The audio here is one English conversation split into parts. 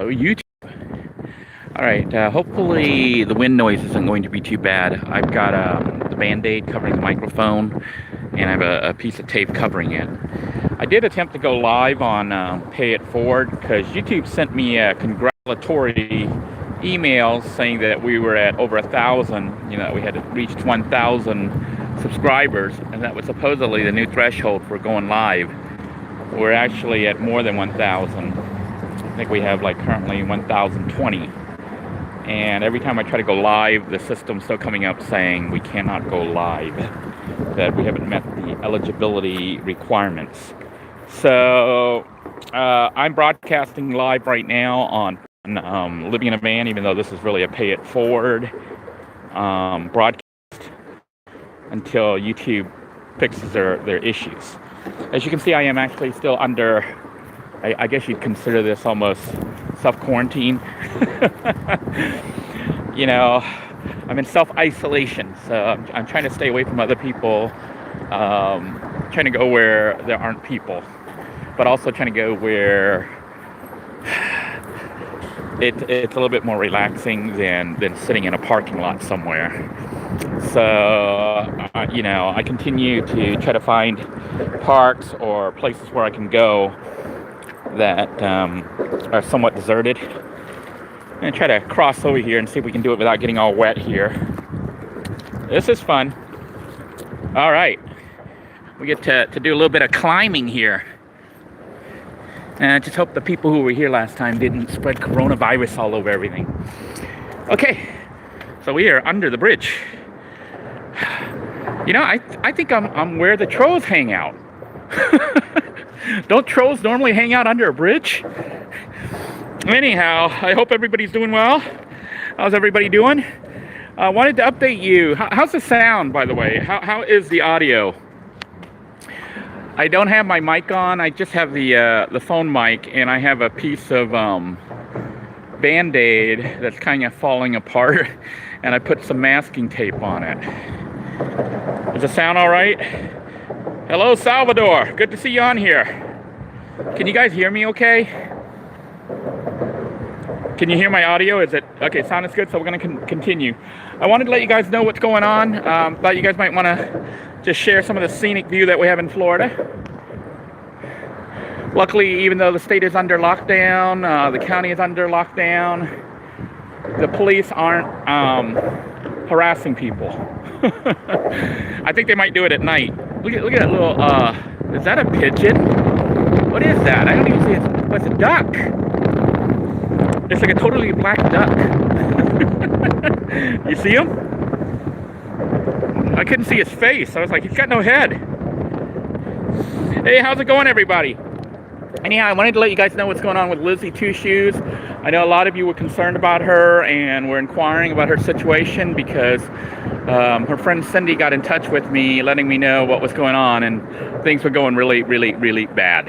Hello, YouTube. All right, hopefully the wind noise isn't going to be too bad. I've got the Band-Aid covering the microphone, and I have a piece of tape covering it. I did attempt to go live on Pay It Forward because YouTube sent me a congratulatory email saying that we were at over 1,000, we had reached 1,000 subscribers, and that was supposedly the new threshold for going live. We're actually at more than 1,000. I think we have currently 1,020. And every time I try to go live, the system's still coming up saying we cannot go live, that we haven't met the eligibility requirements. So I'm broadcasting live right now on Living in a Van, even though this is really a Pay It Forward broadcast until YouTube fixes their issues. As you can see, I am actually still under, I guess you'd consider this almost self-quarantine. I'm in self-isolation, so I'm trying to stay away from other people, trying to go where there aren't people, but also trying to go where it's a little bit more relaxing than sitting in a parking lot somewhere. So, I continue to try to find parks or places where I can go that are somewhat deserted. I'm going to try to cross over here and see if we can do it without getting all wet here. This is fun. All right. We get to do a little bit of climbing here. And I just hope the people who were here last time didn't spread coronavirus all over everything. Okay. So we are under the bridge. I think I'm where the trolls hang out. Don't trolls normally hang out under a bridge? Anyhow, I hope everybody's doing well. How's everybody doing? I wanted to update you. How's the sound, by the way? How is the audio? I don't have my mic on. I just have the phone mic, and I have a piece of Band-Aid that's kind of falling apart, and I put some masking tape on it. Does the sound all right? Hello, Salvador. Good to see you on here. Can you guys hear me okay? Can you hear my audio? Is it okay? Sound is good, so we're going to continue. I wanted to let you guys know what's going on. Thought you guys might want to just share some of the scenic view that we have in Florida. Luckily, even though the state is under lockdown, the county is under lockdown, the police aren't harassing people. I think they might do it at night. Look at that little, is that a pigeon? What is that? I don't even see it. What's a duck? It's like a totally black duck. You see him? I couldn't see his face. I was like, he's got no head. Hey, how's it going, everybody? Anyhow, I wanted to let you guys know what's going on with Lizzy2shoes. I know a lot of you were concerned about her and were inquiring about her situation because her friend Cindy got in touch with me, letting me know what was going on, and things were going really, really, really bad.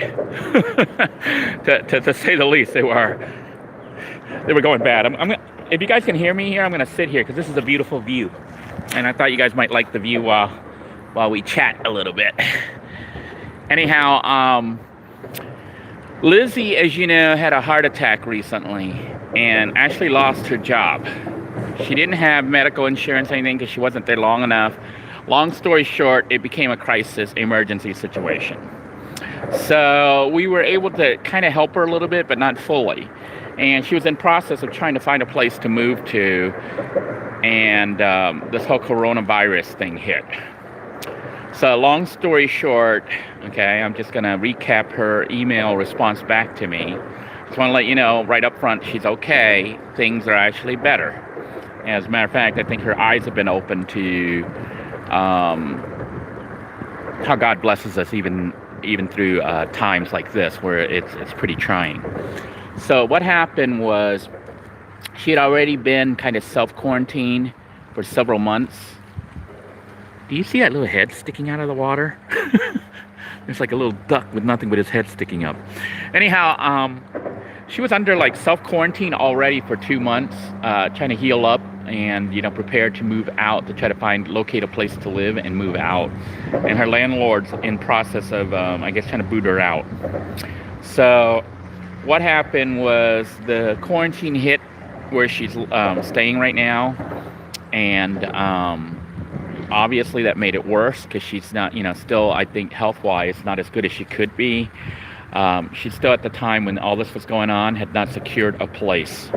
to say the least, they were going bad. If you guys can hear me here, I'm going to sit here because this is a beautiful view, and I thought you guys might like the view while we chat a little bit. Anyhow, Lizzy, as you know, had a heart attack recently and actually lost her job. She didn't have medical insurance or anything because she wasn't there long enough. Long story short, it became a crisis emergency situation. So we were able to kind of help her a little bit, but not fully. And she was in process of trying to find a place to move to, and this whole coronavirus thing hit. So long story short, okay, I'm just going to recap her email response back to me. Just want to let you know right up front, she's okay. Things are actually better. As a matter of fact, I think her eyes have been open to how God blesses us even through times like this where it's pretty trying. So what happened was she had already been kind of self-quarantined for several months. Do you see that little head sticking out of the water? There's like a little duck with nothing but his head sticking up. Anyhow, she was under self-quarantine already for 2 months, trying to heal up and, prepare to move out, to try to locate a place to live and move out. And her landlord's in process of, I guess, trying to boot her out. So what happened was the quarantine hit where she's staying right now, and obviously that made it worse because she's not, still, I think, health-wise, not as good as she could be. She still, at the time when all this was going on, had not secured a place,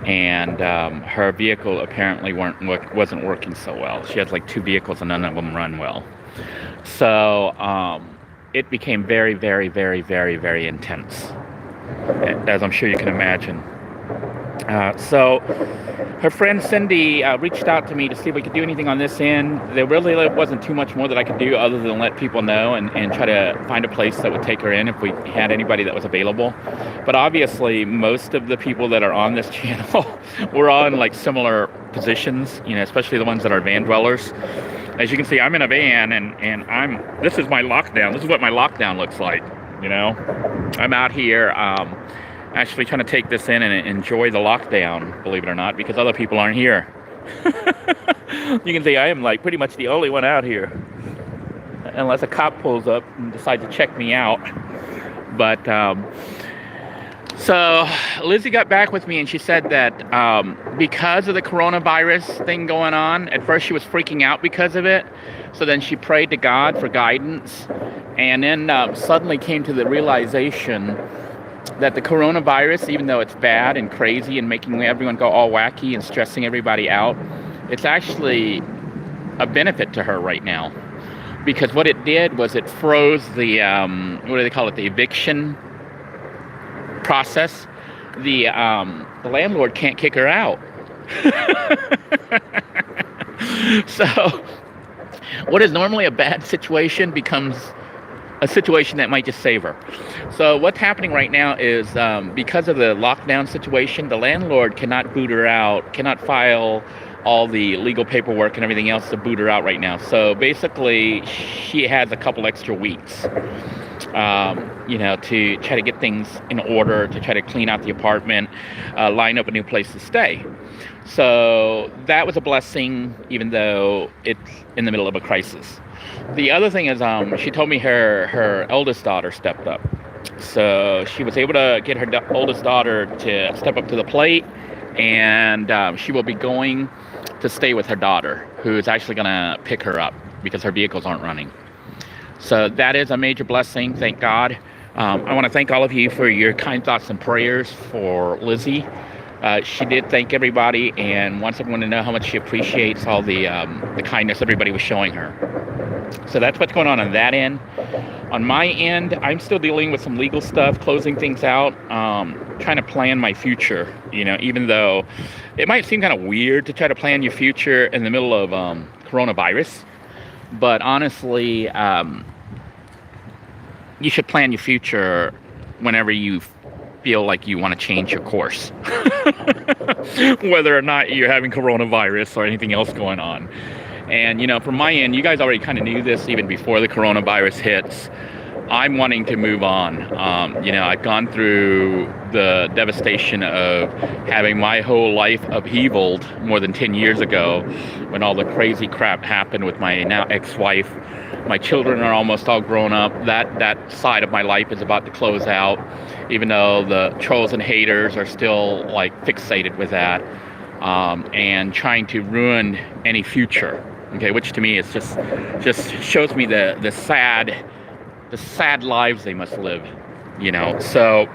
and her vehicle apparently wasn't working so well. She has like 2 vehicles and none of them run well. So it became very, very, very, very, very intense, as I'm sure you can imagine. So her friend Cindy reached out to me to see if we could do anything on this end. There really wasn't too much more that I could do other than let people know and try to find a place that would take her in if we had anybody that was available. But obviously, most of the people that are on this channel were all in like similar positions, especially the ones that are van dwellers. As you can see, I'm in a van, and this is my lockdown. This is what my lockdown looks like, I'm out here actually trying to take this in and enjoy the lockdown, believe it or not, because other people aren't here. You can see I am like pretty much the only one out here, unless a cop pulls up and decides to check me out. But so Lizzie got back with me, and she said that because of the coronavirus thing going on, at first she was freaking out because of it. So then she prayed to God for guidance, and then suddenly came to the realization that the coronavirus, even though it's bad and crazy and making everyone go all wacky and stressing everybody out, it's actually a benefit to her right now. Because what it did was it froze the, what do they call it, the eviction process. The landlord can't kick her out. So what is normally a bad situation becomes a situation that might just save her. So what's happening right now is because of the lockdown situation, the landlord cannot boot her out, cannot file all the legal paperwork and everything else to boot her out right now. So basically, she has a couple extra weeks, to try to get things in order, to try to clean out the apartment, line up a new place to stay. So that was a blessing, even though it's in the middle of a crisis. The other thing is, she told me her eldest daughter stepped up. So she was able to get her oldest daughter to step up to the plate, and she will be going to stay with her daughter, who is actually going to pick her up because her vehicles aren't running. So that is a major blessing, thank God. I want to thank all of you for your kind thoughts and prayers for Lizzie. She did thank everybody and wants everyone to know how much she appreciates all the kindness everybody was showing her. So that's what's going on that end. On my end, I'm still dealing with some legal stuff, closing things out, trying to plan my future, even though it might seem kind of weird to try to plan your future in the middle of coronavirus. But honestly, you should plan your future whenever you feel like you want to change your course. Whether or not you're having coronavirus or anything else going on. And, from my end, you guys already kind of knew this even before the coronavirus hits. I'm wanting to move on. I've gone through the devastation of having my whole life upheavaled more than 10 years ago when all the crazy crap happened with my now ex-wife. My children are almost all grown up. That side of my life is about to close out, even though the trolls and haters are still like fixated with that, and trying to ruin any future. Okay, which to me is just shows me the sad lives they must live, So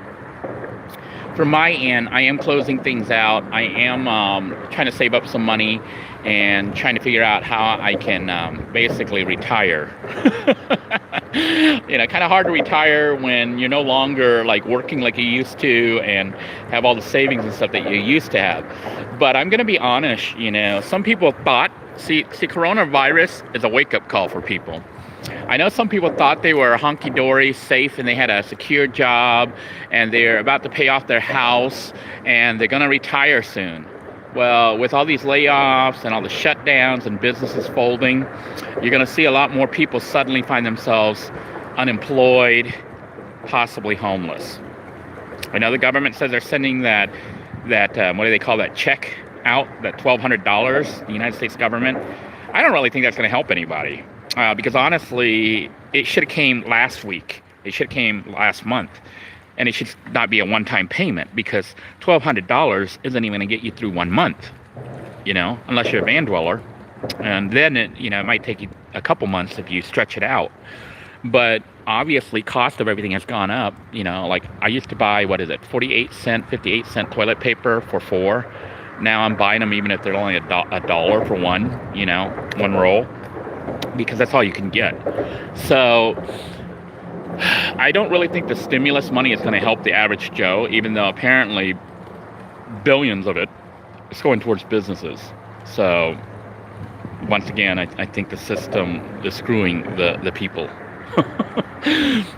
from my end, I am closing things out. I am trying to save up some money and trying to figure out how I can basically retire. Kind of hard to retire when you're no longer like working like you used to and have all the savings and stuff that you used to have. But I'm going to be honest, some people thought, see, coronavirus is a wake-up call for people. I know some people thought they were hunky-dory, safe, and they had a secure job, and they're about to pay off their house, and they're going to retire soon. Well, with all these layoffs and all the shutdowns and businesses folding, you're going to see a lot more people suddenly find themselves unemployed, possibly homeless. I know the government says they're sending that what do they call that, check out, that $1,200, the United States government. I don't really think that's going to help anybody. Because honestly, it should have came last week. It should have came last month. And it should not be a one-time payment, because $1,200 isn't even going to get you through 1 month, unless you're a van dweller. And then it might take you a couple months if you stretch it out. But obviously, cost of everything has gone up. Like I used to buy, 48-cent, 58-cent toilet paper for 4. Now I'm buying them even if they're only $1 for one, one roll, because that's all you can get. So I don't really think the stimulus money is going to help the average Joe, even though apparently billions of it is going towards businesses. So once again, I think the system is screwing the people.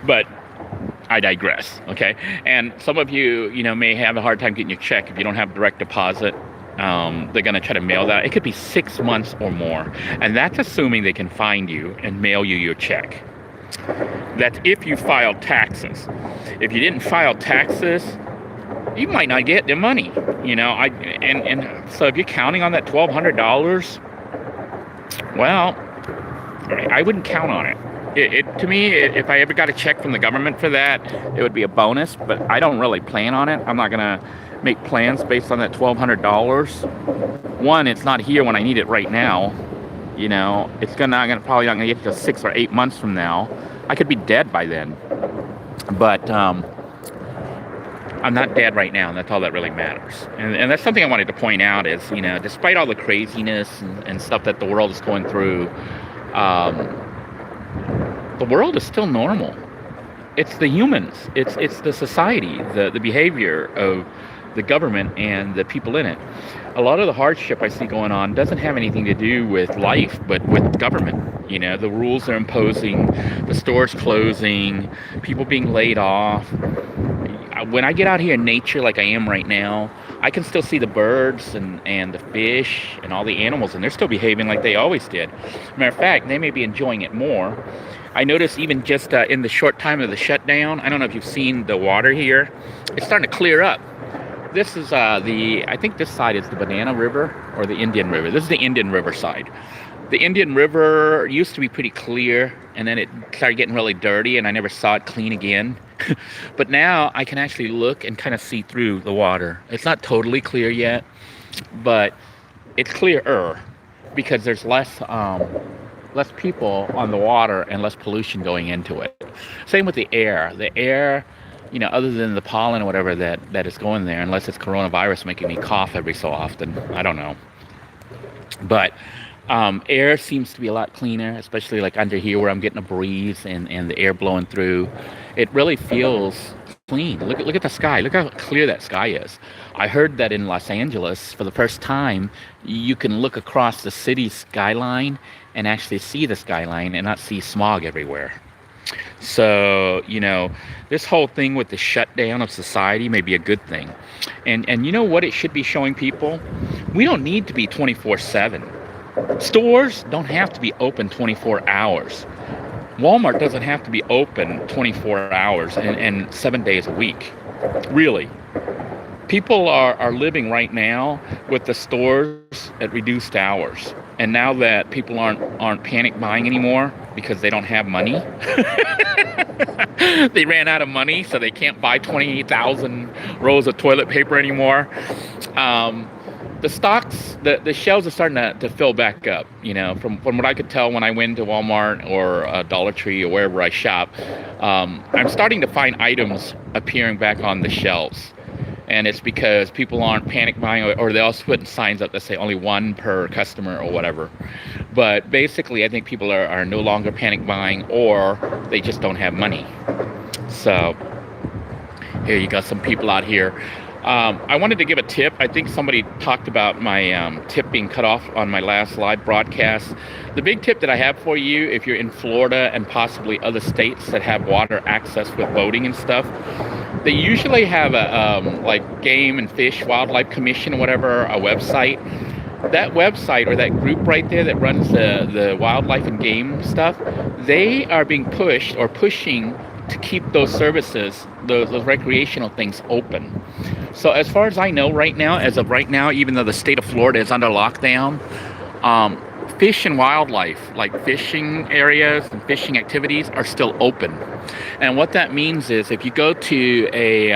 But I digress, okay? And some of you, may have a hard time getting your check if you don't have direct deposit. They're going to try to mail that. It could be 6 months or more. And that's assuming they can find you and mail you your check. That's if you filed taxes. If you didn't file taxes, you might not get the money. And so if you're counting on that $1,200, well, I wouldn't count on it. To me, if I ever got a check from the government for that, it would be a bonus, but I don't really plan on it. I'm not going to make plans based on that $1,200. One, it's not here when I need it right now. It's probably not going to get to 6 or 8 months from now. I could be dead by then. But I'm not dead right now, and that's all that really matters. And that's something I wanted to point out is, despite all the craziness and stuff that the world is going through, the world is still normal. It's the humans. It's the society, the behavior of the government and the people in it. A lot of the hardship I see going on doesn't have anything to do with life, but with government. The rules they're imposing, the stores closing, people being laid off. When I get out here in nature like I am right now, I can still see the birds and the fish and all the animals, and they're still behaving like they always did. Matter of fact, they may be enjoying it more. I noticed even just in the short time of the shutdown, I don't know if you've seen the water here, it's starting to clear up. This is I think this side is the Banana River or the Indian River. This is the Indian River side. The Indian River used to be pretty clear, and then it started getting really dirty, and I never saw it clean again. But now I can actually look and kind of see through the water. It's not totally clear yet, but it's clearer because there's less people on the water and less pollution going into it. Same with the air. The air, other than the pollen or whatever that is going there, unless it's coronavirus making me cough every so often, I don't know. But air seems to be a lot cleaner, especially like under here where I'm getting a breeze and the air blowing through. It really feels clean. Look at the sky. Look how clear that sky is. I heard that in Los Angeles, for the first time, you can look across the city's skyline and actually see the skyline and not see smog everywhere. So, this whole thing with the shutdown of society may be a good thing. And you know what it should be showing people? We don't need to be 24/7. Stores don't have to be open 24 hours. Walmart doesn't have to be open 24 hours and 7 days a week. Really. People are living right now with the stores at reduced hours. And now that people aren't panic buying anymore because they don't have money, they ran out of money, so they can't buy 28,000 rolls of toilet paper anymore. The stocks, the shelves are starting to fill back up. From what I could tell when I went to Walmart or Dollar Tree or wherever I shop, I'm starting to find items appearing back on the shelves. And it's because people aren't panic buying, or they're also putting signs up that say only one per customer or whatever. But basically, I think people are no longer panic buying, or they just don't have money. So here you got some people out here. I wanted to give a tip. I think somebody talked about my tip being cut off on my last live broadcast. The big tip that I have for you, if you're in Florida and possibly other states that have water access with boating and stuff, they usually have a like Game and Fish Wildlife Commission or whatever, a website. That website or that group right there that runs the wildlife and game stuff, they are being pushed or pushing to keep those services, those recreational things open. So as far as I know right now, as of right now, even though the state of Florida is under lockdown, fish and wildlife, like fishing areas and fishing activities, are still open. And what that means is if you go to a,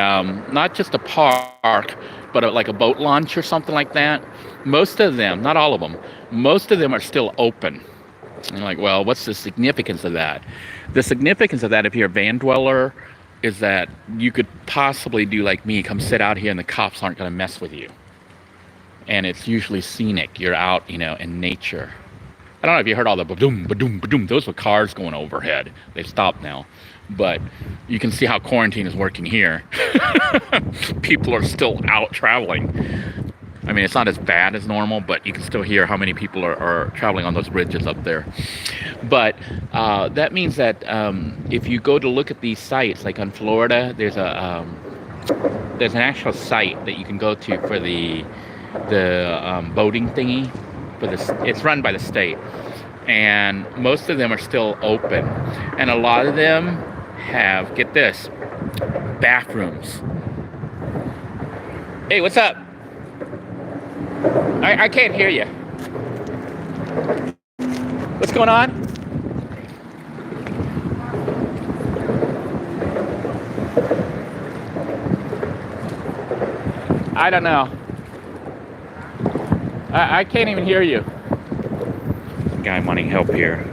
not just a park, but like a boat launch or something like that, most of them, not all of them, most of them are still open. And you're like, well, what's the significance of that? The significance of that, if you're a van dweller, is that you could possibly do like me, come sit out here and the cops aren't going to mess with you. And it's usually scenic. You're out, in nature. I don't know if you heard all the ba-doom, ba-doom, ba-doom. Those were cars going overhead. They've stopped now. But you can see how quarantine is working here. People are still out traveling. I mean, it's not as bad as normal, but you can still hear how many people are traveling on those bridges up there. But that means that if you go to look at these sites, like on Florida, there's an actual site that you can go to for the boating thingy. It's run by the state, and most of them are still open, and a lot of them have, get this, bathrooms. Hey, what's up? I can't hear you. What's going on? I don't know. I can't even hear you. Guy wanting help here.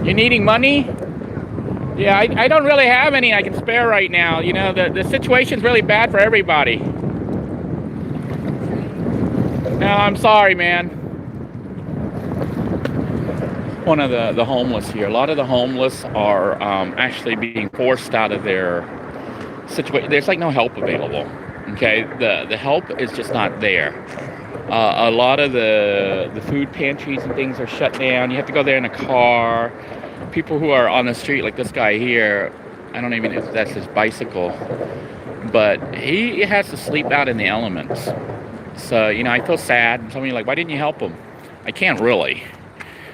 You needing money? Yeah, I don't really have any I can spare right now. The situation's really bad for everybody. No, I'm sorry, man. One of the homeless here. A lot of the homeless are actually being forced out of their situation. There's like no help available. Okay, the help is just not there. A lot of the food pantries and things are shut down. You have to go there in a car. People who are on the street, like this guy here, I don't even know if that's his bicycle, but he has to sleep out in the elements. So, I feel sad. Some of you are like, why didn't you help him? I can't really.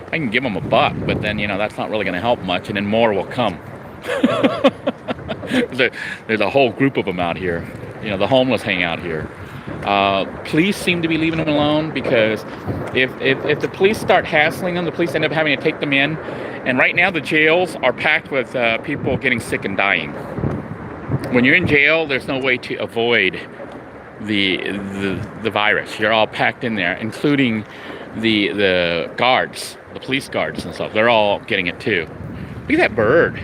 I can give him a buck, but then, that's not really going to help much, and then more will come. There's a whole group of them out here. The homeless hang out here. Police seem to be leaving them alone, because if the police start hassling them, the police end up having to take them in. And right now the jails are packed with people getting sick and dying. When you're in jail, there's no way to avoid the virus. You're all packed in there, including the guards, the police guards and stuff. They're all getting it too. Look at that bird.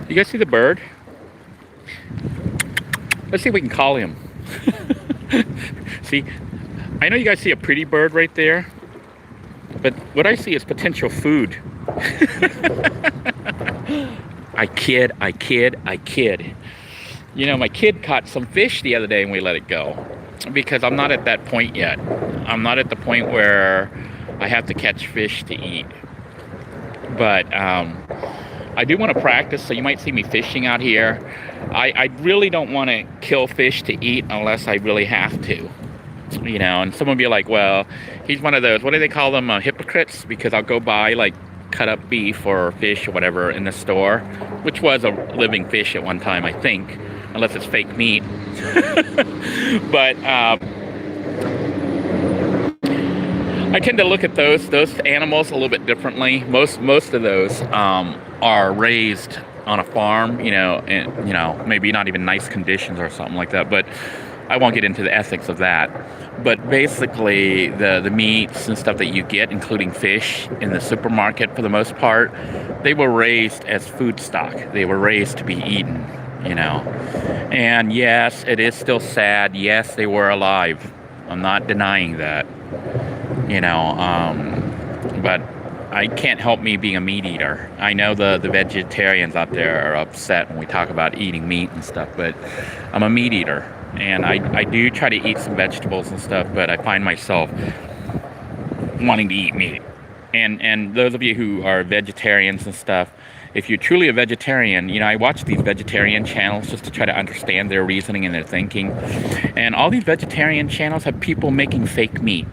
You guys see the bird? Let's see if we can call him. See, I know you guys see a pretty bird right there, but what I see is potential food. I kid. My kid caught some fish the other day and we let it go, because I'm not at that point yet. I'm not at the point where I have to catch fish to eat. But I do want to practice, so you might see me fishing out here. I really don't want to kill fish to eat unless I really have to. And some of you are like, well, he's one of those, what do they call them, hypocrites? Because I'll go buy like cut up beef or fish or whatever in the store, which was a living fish at one time, I think, unless it's fake meat. But I tend to look at those animals a little bit differently. Most of those are raised on a farm, and maybe not even nice conditions or something like that. But I won't get into the ethics of that. But basically, the meats and stuff that you get, including fish, in the supermarket for the most part, they were raised as food stock. They were raised to be eaten, And yes, it is still sad. Yes, they were alive. I'm not denying that, but I can't help me being a meat eater. I know the vegetarians out there are upset when we talk about eating meat and stuff, but I'm a meat eater. And I do try to eat some vegetables and stuff, but I find myself wanting to eat meat. And those of you who are vegetarians and stuff, if you're truly a vegetarian, you know, I watch these vegetarian channels just to try to understand their reasoning and their thinking. And all these vegetarian channels have people making fake meat.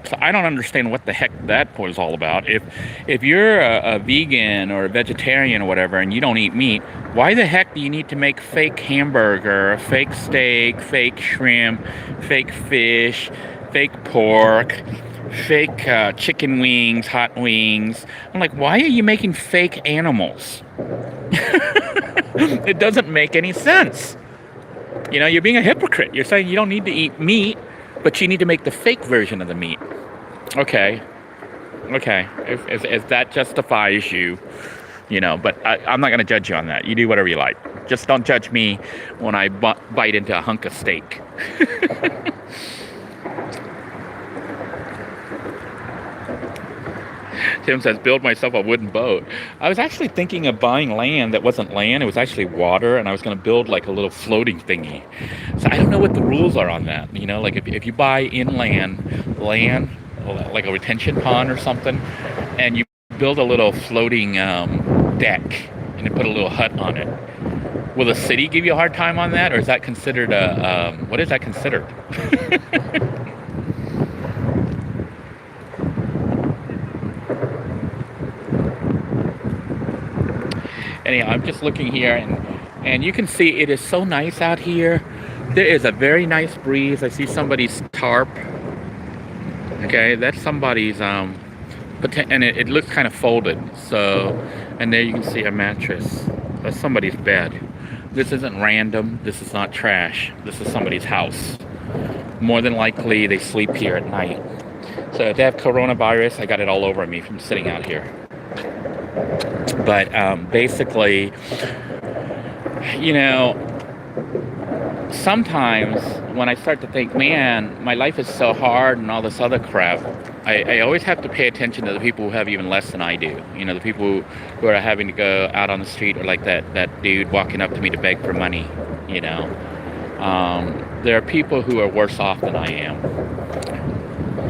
So I don't understand what the heck that was all about. If you're a vegan or a vegetarian or whatever and you don't eat meat, why the heck do you need to make fake hamburger, fake steak, fake shrimp, fake fish, fake pork, fake chicken wings, hot wings? I'm like, why are you making fake animals? It doesn't make any sense. You know, you're being a hypocrite. You're saying you don't need to eat meat, but you need to make the fake version of the meat. Okay. If that justifies you, you know, but I'm not going to judge you on that. You do whatever you like. Just don't judge me when I bite into a hunk of steak. Tim says, build myself a wooden boat. I was actually thinking of buying land that wasn't land. It was actually water, and I was going to build like a little floating thingy. So I don't know what the rules are on that. You know, like if you buy inland land, like a retention pond or something, and you build a little floating deck and then put a little hut on it, will the city give you a hard time on that, or is that considered what is that considered? Anyhow, I'm just looking here, and you can see it is so nice out here. There is a very nice breeze. I see somebody's tarp. Okay, that's somebody's and it looks kind of folded. So, and there you can see a mattress. That's somebody's bed. This isn't random. This is not trash. This is somebody's house. More than likely, they sleep here at night. So if they have coronavirus, I got it all over me from sitting out here. But basically, you know, sometimes when I start to think, man, my life is so hard and all this other crap, I always have to pay attention to the people who have even less than I do. You know, the people who are having to go out on the street, or like that dude walking up to me to beg for money, you know. There are people who are worse off than I am.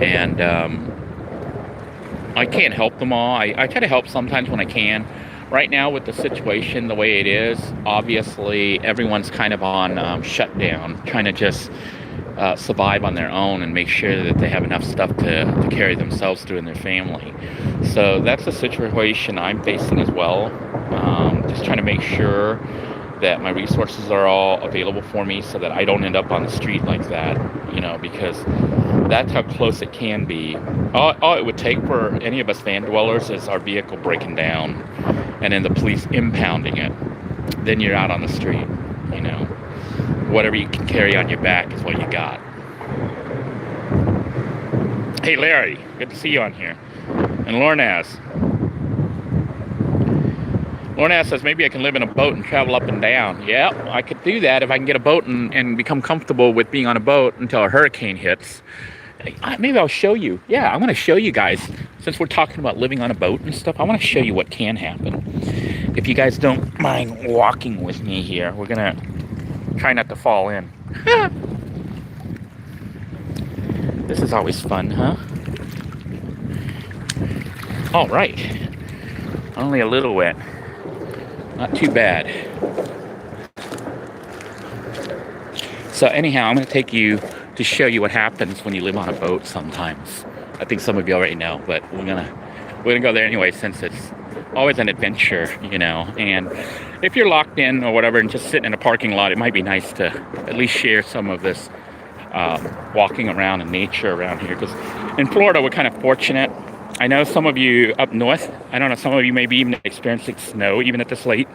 And I can't help them all. I try to help sometimes when I can. Right now, with the situation the way it is, obviously everyone's kind of on shutdown, trying to just survive on their own and make sure that they have enough stuff to carry themselves through and their family. So that's the situation I'm facing as well. Just trying to make sure that my resources are all available for me so that I don't end up on the street like that, you know, because that's how close it can be. All it would take for any of us van dwellers is our vehicle breaking down and then the police impounding it. Then you're out on the street, you know. Whatever you can carry on your back is what you got. Hey Larry, good to see you on here. And Lornaz says, maybe I can live in a boat and travel up and down. Yeah, I could do that if I can get a boat and become comfortable with being on a boat until a hurricane hits. Maybe I'll show you. Yeah, I'm going to show you guys. Since we're talking about living on a boat and stuff, I want to show you what can happen. If you guys don't mind walking with me here, we're going to try not to fall in. This is always fun, huh? All right. Only a little wet. Not too bad. So anyhow, I'm going to take you to show you what happens when you live on a boat sometimes. I think some of you already know, but we're gonna go there anyway, since it's always an adventure, you know. And if you're locked in or whatever and just sitting in a parking lot, it might be nice to at least share some of this walking around in nature around here. Because in Florida, we're kind of fortunate. I know some of you up north, I don't know, some of you may be even experiencing snow, even at this late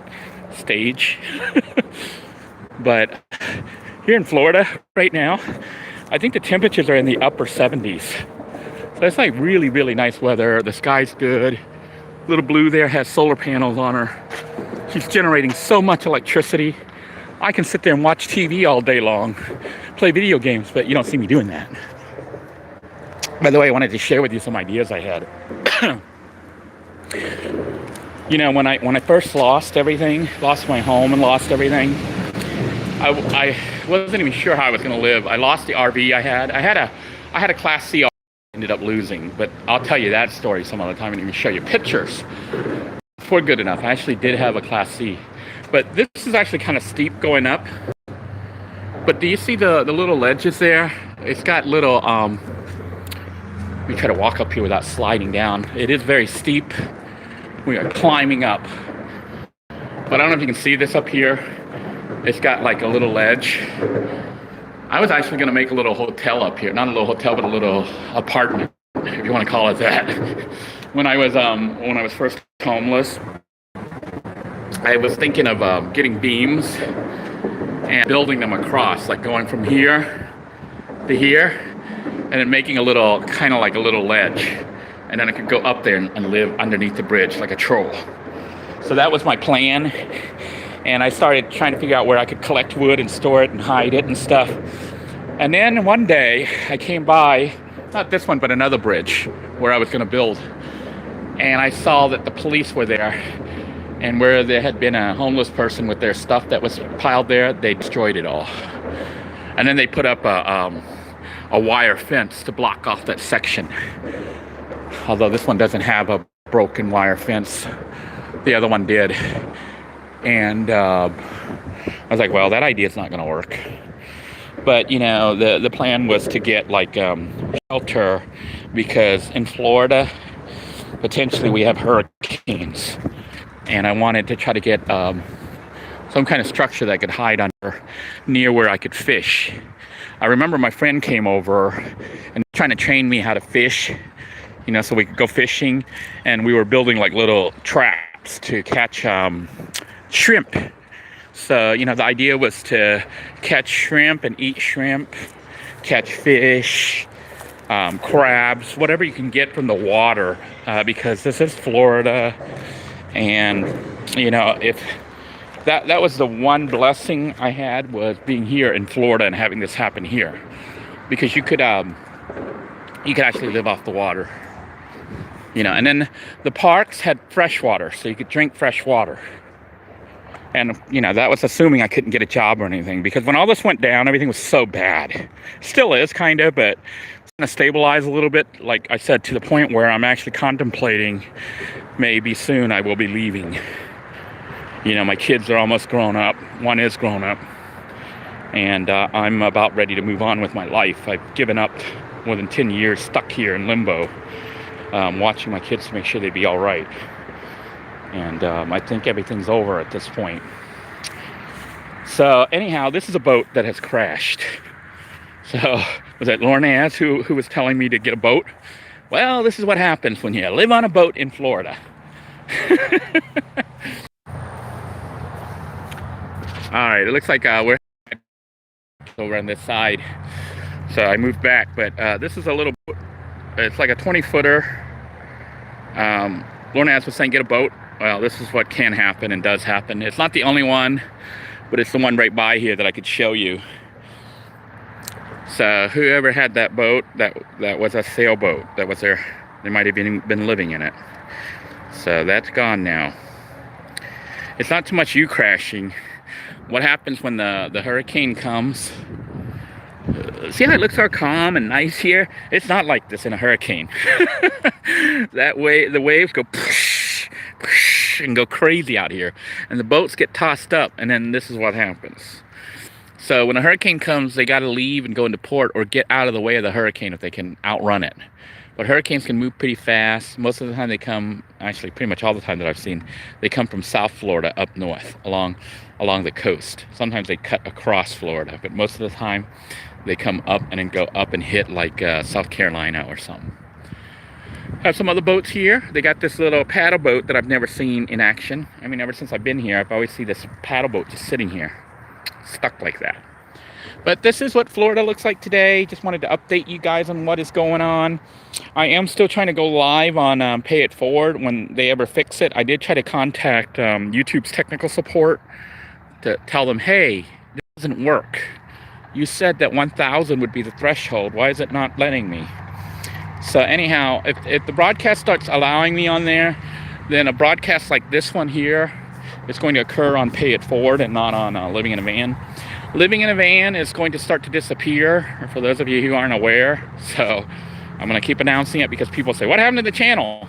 stage. But here in Florida right now, I think the temperatures are in the upper 70s. So it's like really, really nice weather. The sky's good. Little Blue there has solar panels on her. She's generating so much electricity. I can sit there and watch TV all day long, play video games, but you don't see me doing that. By the way, I wanted to share with you some ideas I had. You know, when I first lost everything, lost my home and lost everything, I wasn't even sure how I was going to live. I lost the RV I had. I had a Class C RV I ended up losing, but I'll tell you that story some other time and even show you pictures for good enough. I actually did have a Class C. But this is actually kind of steep going up. But do you see the little ledges there? It's got little, we try to walk up here without sliding down. It is very steep. We are climbing up. But I don't know if you can see this up here. It's got like a little ledge. I was actually gonna make a little hotel up here. Not a little hotel, but a little apartment, if you want to call it that. When I was first homeless, I was thinking of getting beams and building them across, like going from here to here, and then making a little, kind of like a little ledge. And then I could go up there and live underneath the bridge like a troll. So that was my plan. And I started trying to figure out where I could collect wood and store it and hide it and stuff. And then one day I came by, not this one, but another bridge where I was gonna build. And I saw that the police were there, and where there had been a homeless person with their stuff that was piled there, they destroyed it all. And then they put up a wire fence to block off that section. Although this one doesn't have a broken wire fence. The other one did. And I was like, well, that idea is not going to work. But, you know, the plan was to get like shelter, because in Florida, potentially we have hurricanes. And I wanted to try to get some kind of structure that I could hide under near where I could fish. I remember my friend came over and trying to train me how to fish, you know, so we could go fishing. And we were building like little traps to catch shrimp. So, you know, the idea was to catch shrimp and eat shrimp, catch fish, crabs, whatever you can get from the water, because this is Florida. And, you know, if that was the one blessing I had, was being here in Florida and having this happen here, because you could actually live off the water, you know. And then the parks had fresh water, so you could drink fresh water. And, you know, that was assuming I couldn't get a job or anything, because when all this went down, everything was so bad. Still is, kind of, but it's going to stabilize a little bit, like I said, to the point where I'm actually contemplating maybe soon I will be leaving. You know, my kids are almost grown up. One is grown up. And I'm about ready to move on with my life. I've given up more than 10 years stuck here in limbo, watching my kids to make sure they'd be all right. And I think everything's over at this point. So anyhow, this is a boat that has crashed. So was it Lornaz who was telling me to get a boat? Well, this is what happens when you live on a boat in Florida. All right, it looks like we're over on this side. So I moved back, but this is a little boat. It's like a 20-footer. Lornaz was saying get a boat. Well, this is what can happen and does happen. It's not the only one, but it's the one right by here that I could show you. So whoever had that boat, that was a sailboat. That was there. They might have been living in it. So that's gone now. It's not too much you crashing. What happens when the hurricane comes? See how it looks all calm and nice here? It's not like this in a hurricane. The waves go push, push, and go crazy out here. And the boats get tossed up, and then this is what happens. So when a hurricane comes, they got to leave and go into port or get out of the way of the hurricane if they can outrun it. But hurricanes can move pretty fast. Most of the time they come, actually pretty much all the time that I've seen, they come from South Florida up north along the coast. Sometimes they cut across Florida, but most of the time they come up and then go up and hit like South Carolina or something. Have some other boats here. They got this little paddle boat that I've never seen in action. I mean, ever since I've been here, I've always seen this paddle boat just sitting here, stuck like that. But this is what Florida looks like today. Just wanted to update you guys on what is going on. I am still trying to go live on Pay It Forward when they ever fix it. I did try to contact YouTube's technical support to tell them, hey, this doesn't work. You said that 1,000 would be the threshold. Why is it not letting me? So anyhow, if the broadcast starts allowing me on there, then a broadcast like this one here is going to occur on Pay It Forward and not on Living in a Van. Living in a Van is going to start to disappear, for those of you who aren't aware. So I'm going to keep announcing it because people say, what happened to the channel?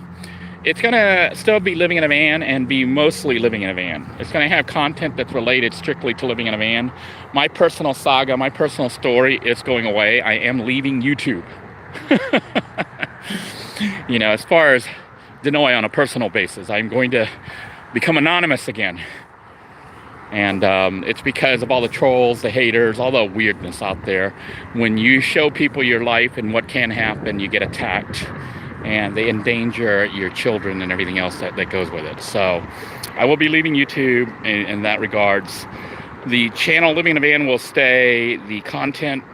It's gonna still be living in a van and be mostly living in a van. It's gonna have content that's related strictly to living in a van. My personal saga, my personal story is going away. I am leaving YouTube. You know, as far as Denoy on a personal basis, I'm going to become anonymous again. And it's because of all the trolls, the haters, all the weirdness out there. When you show people your life and what can happen, you get attacked. And they endanger your children and everything else that goes with it. So I will be leaving YouTube in that regards. The channel Living in a Van will stay. The content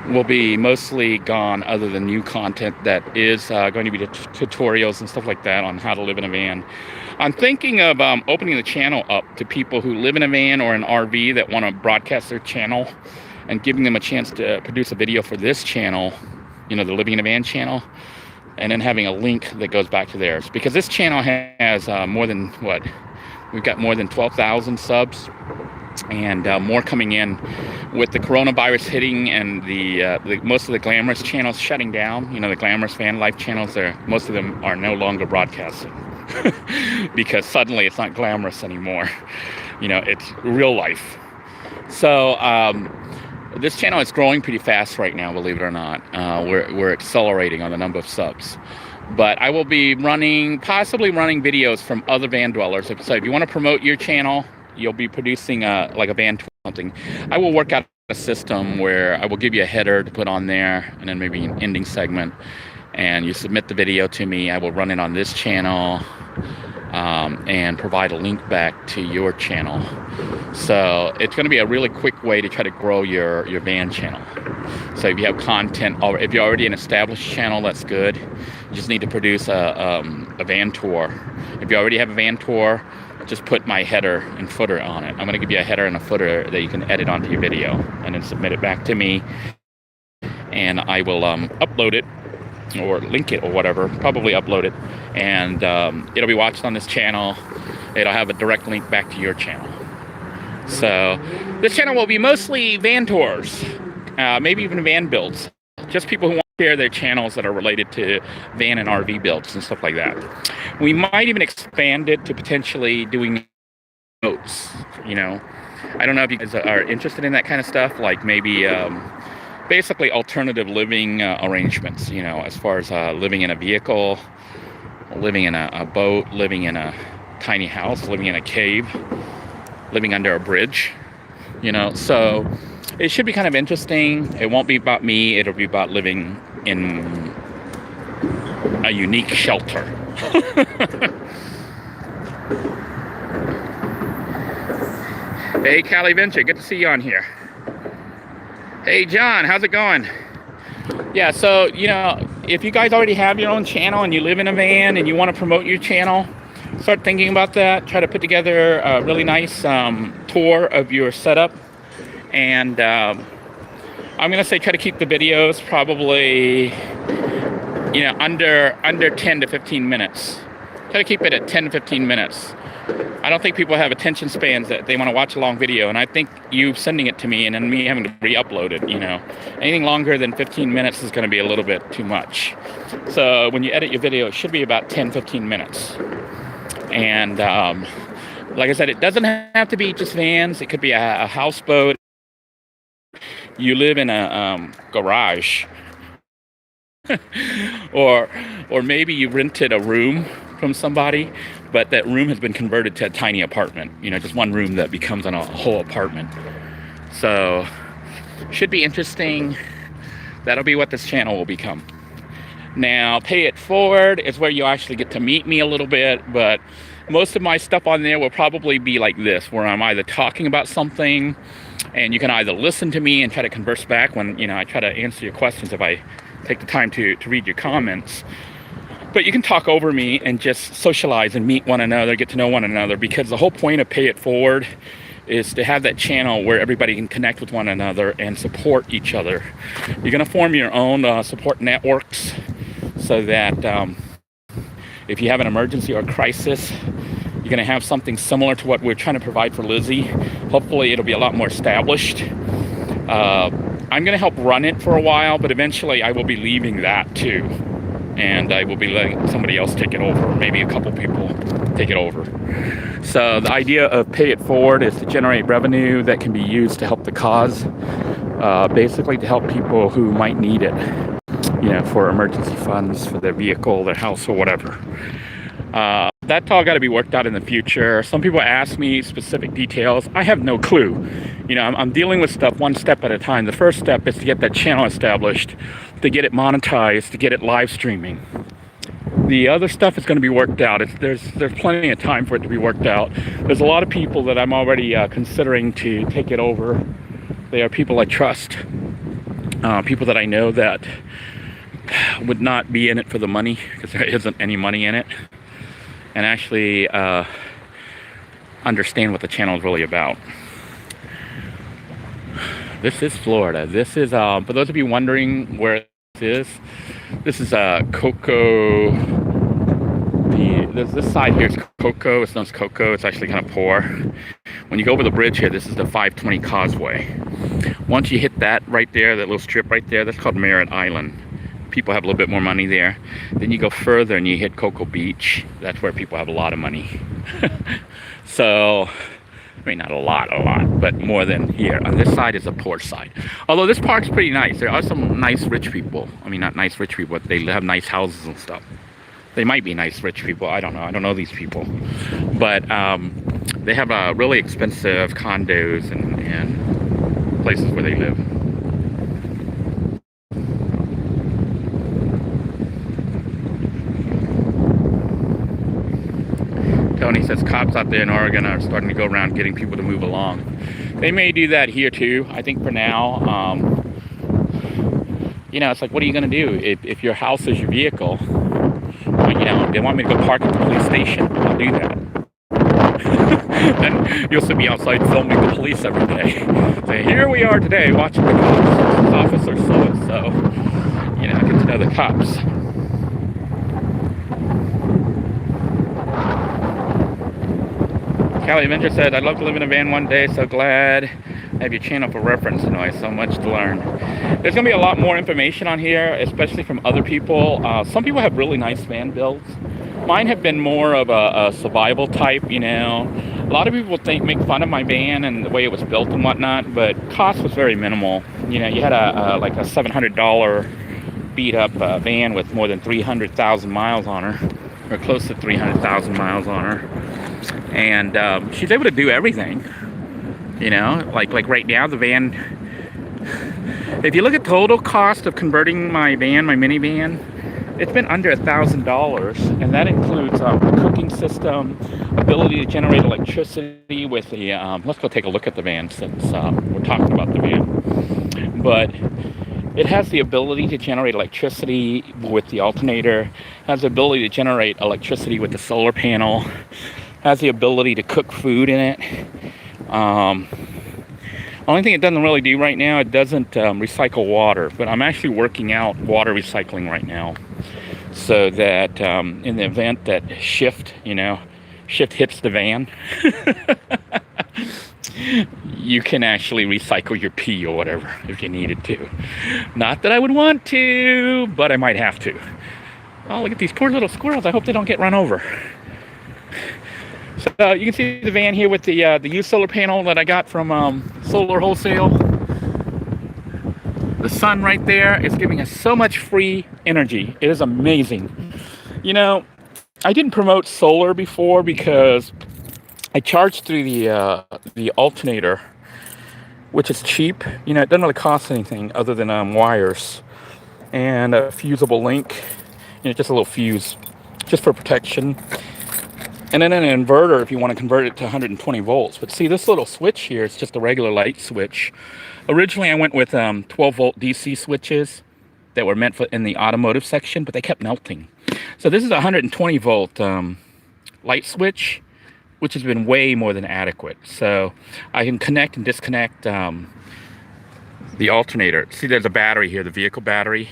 will be mostly gone, other than new content that is going to be the tutorials and stuff like that on how to live in a van. I'm thinking of opening the channel up to people who live in a van or an RV that want to broadcast their channel, and giving them a chance to produce a video for this channel, you know, the Living in a Van channel, and then having a link that goes back to theirs. Because this channel has more than, what, we've got more than 12,000 subs, and more coming in with the coronavirus hitting, and the most of the glamorous channels shutting down. You know, the glamorous van life channels, most of them are no longer broadcasting because suddenly it's not glamorous anymore. You know, it's real life. So this channel is growing pretty fast right now, believe it or not. We're accelerating on the number of subs. But I will be possibly running videos from other van dwellers. So if you want to promote your channel, you'll be producing like a van tour or something. I will work out a system where I will give you a header to put on there, and then maybe an ending segment. And you submit the video to me. I will run it on this channel, and provide a link back to your channel. So it's going to be a really quick way to try to grow your van channel. So if you have content, or if you're already an established channel, that's good. You just need to produce a van tour. If you already have a van tour, just put my header and footer on it. I'm going to give you a header and a footer that you can edit onto your video, and then submit it back to me, and I will upload it, or link it, or whatever. Probably upload it, and it'll be watched on this channel. It'll have a direct link back to your channel. So this channel will be mostly van tours, maybe even van builds. Just people who want to share their channels that are related to van and RV builds and stuff like that. We might even expand it to potentially doing notes. You know, I don't know if you guys are interested in that kind of stuff, like maybe basically alternative living arrangements, you know, as far as living in a vehicle, living in a boat, living in a tiny house, living in a cave, living under a bridge, you know. So it should be kind of interesting. It won't be about me. It'll be about living in a unique shelter. Hey, Cali Venture, good to see you on here. Hey, John, how's it going? Yeah, so, you know, if you guys already have your own channel and you live in a van and you want to promote your channel, start thinking about that. Try to put together a really nice tour of your setup. And I'm going to say try to keep the videos probably, you know, under 10 to 15 minutes. Try to keep it at 10 to 15 minutes. I don't think people have attention spans that they want to watch a long video, and I think you sending it to me and then me having to re-upload it, you know. Anything longer than 15 minutes is going to be a little bit too much. So when you edit your video, it should be about 10, 15 minutes. And like I said, it doesn't have to be just vans. It could be a houseboat. You live in a garage. or maybe you rented a room from somebody, but that room has been converted to a tiny apartment, you know, just one room that becomes a whole apartment. So should be interesting. That'll be what this channel will become. Now, Pay It Forward is where you actually get to meet me a little bit, but most of my stuff on there will probably be like this, where I'm either talking about something and you can either listen to me and try to converse back when, you know, I try to answer your questions if I take the time to read your comments. But you can talk over me and just socialize and meet one another, get to know one another, because the whole point of Pay It Forward is to have that channel where everybody can connect with one another and support each other. You're going to form your own support networks so that if you have an emergency or a crisis, you're going to have something similar to what we're trying to provide for Lizzy. Hopefully it'll be a lot more established. I'm going to help run it for a while, but eventually I will be leaving that too. and I will be letting somebody else take it over, or maybe a couple people take it over. So the idea of Pay It Forward is to generate revenue that can be used to help the cause, basically to help people who might need it, you know, for emergency funds for their vehicle, their house, or whatever. That's all got to be worked out in the future. Some people ask me specific details. I have no clue. You know, I'm dealing with stuff one step at a time. The first step is to get that channel established, to get it monetized, to get it live streaming. The other stuff is going to be worked out. There's plenty of time for it to be worked out. There's a lot of people that I'm already considering to take it over. They are people I trust, people that I know that would not be in it for the money, because there isn't any money in it, and actually understand what the channel is really about. This is Florida. This is, for those of you wondering where this is Cocoa. This side here is Cocoa. It's known as Cocoa. It's actually kind of poor. When you go over the bridge here, this is the 520 Causeway. Once you hit that right there, that little strip right there, that's called Merritt Island. People have a little bit more money there. Then you go further and you hit Cocoa Beach. That's where people have a lot of money. So, I mean, not a lot, but more than here. On this side is the poor side. Although this park's pretty nice. There are some nice rich people. I mean, not nice rich people, but they have nice houses and stuff. They might be nice rich people. I don't know. I don't know these people. But they have really expensive condos and places where they live. Tony says cops out there in Oregon are starting to go around getting people to move along. They may do that here too. I think for now, you know, it's like, what are you going to do if your house is your vehicle? Well, you know, they want me to go park at the police station. I'll do that. Then you'll see me outside filming the police every day. Say, here we are today watching the cops. Officer so-and-so. You know, get to know the cops. Callie Avenger said, I'd love to live in a van one day, so glad I have your channel for reference, Denoy. So much to learn. There's going to be a lot more information on here, especially from other people. Some people have really nice van builds. Mine have been more of a survival type, you know. A lot of people make fun of my van and the way it was built and whatnot, but cost was very minimal. You know, you had like a $700 beat up van with more than 300,000 miles on her, or close to 300,000 miles on her. And she's able to do everything, you know, like right now the van, if you look at total cost of converting my van, my minivan, it's been under $1,000, and that includes a cooking system, ability to generate electricity with the, let's go take a look at the van since we're talking about the van. But it has the ability to generate electricity with the alternator, has the ability to generate electricity with the solar panel, has the ability to cook food in it. Only thing it doesn't really do right now, it doesn't recycle water, but I'm actually working out water recycling right now, so that in the event that shift hits the van, you can actually recycle your pee or whatever if you needed to. Not that I would want to, but I might have to. Oh, look at these poor little squirrels. I hope they don't get run over. So you can see the van here with the used solar panel that I got from Solar Wholesale. The sun right there is giving us so much free energy. It is amazing. You know, I didn't promote solar before because I charged through the alternator, which is cheap. You know, it doesn't really cost anything other than wires and a fusible link. You know, just a little fuse, just for protection. And then an inverter if you want to convert it to 120 volts. But see, this little switch here is just a regular light switch. Originally, I went with 12-volt DC switches that were meant for in the automotive section, but they kept melting. So this is a 120-volt light switch, which has been way more than adequate. So I can connect and disconnect the alternator. See, there's a battery here, the vehicle battery.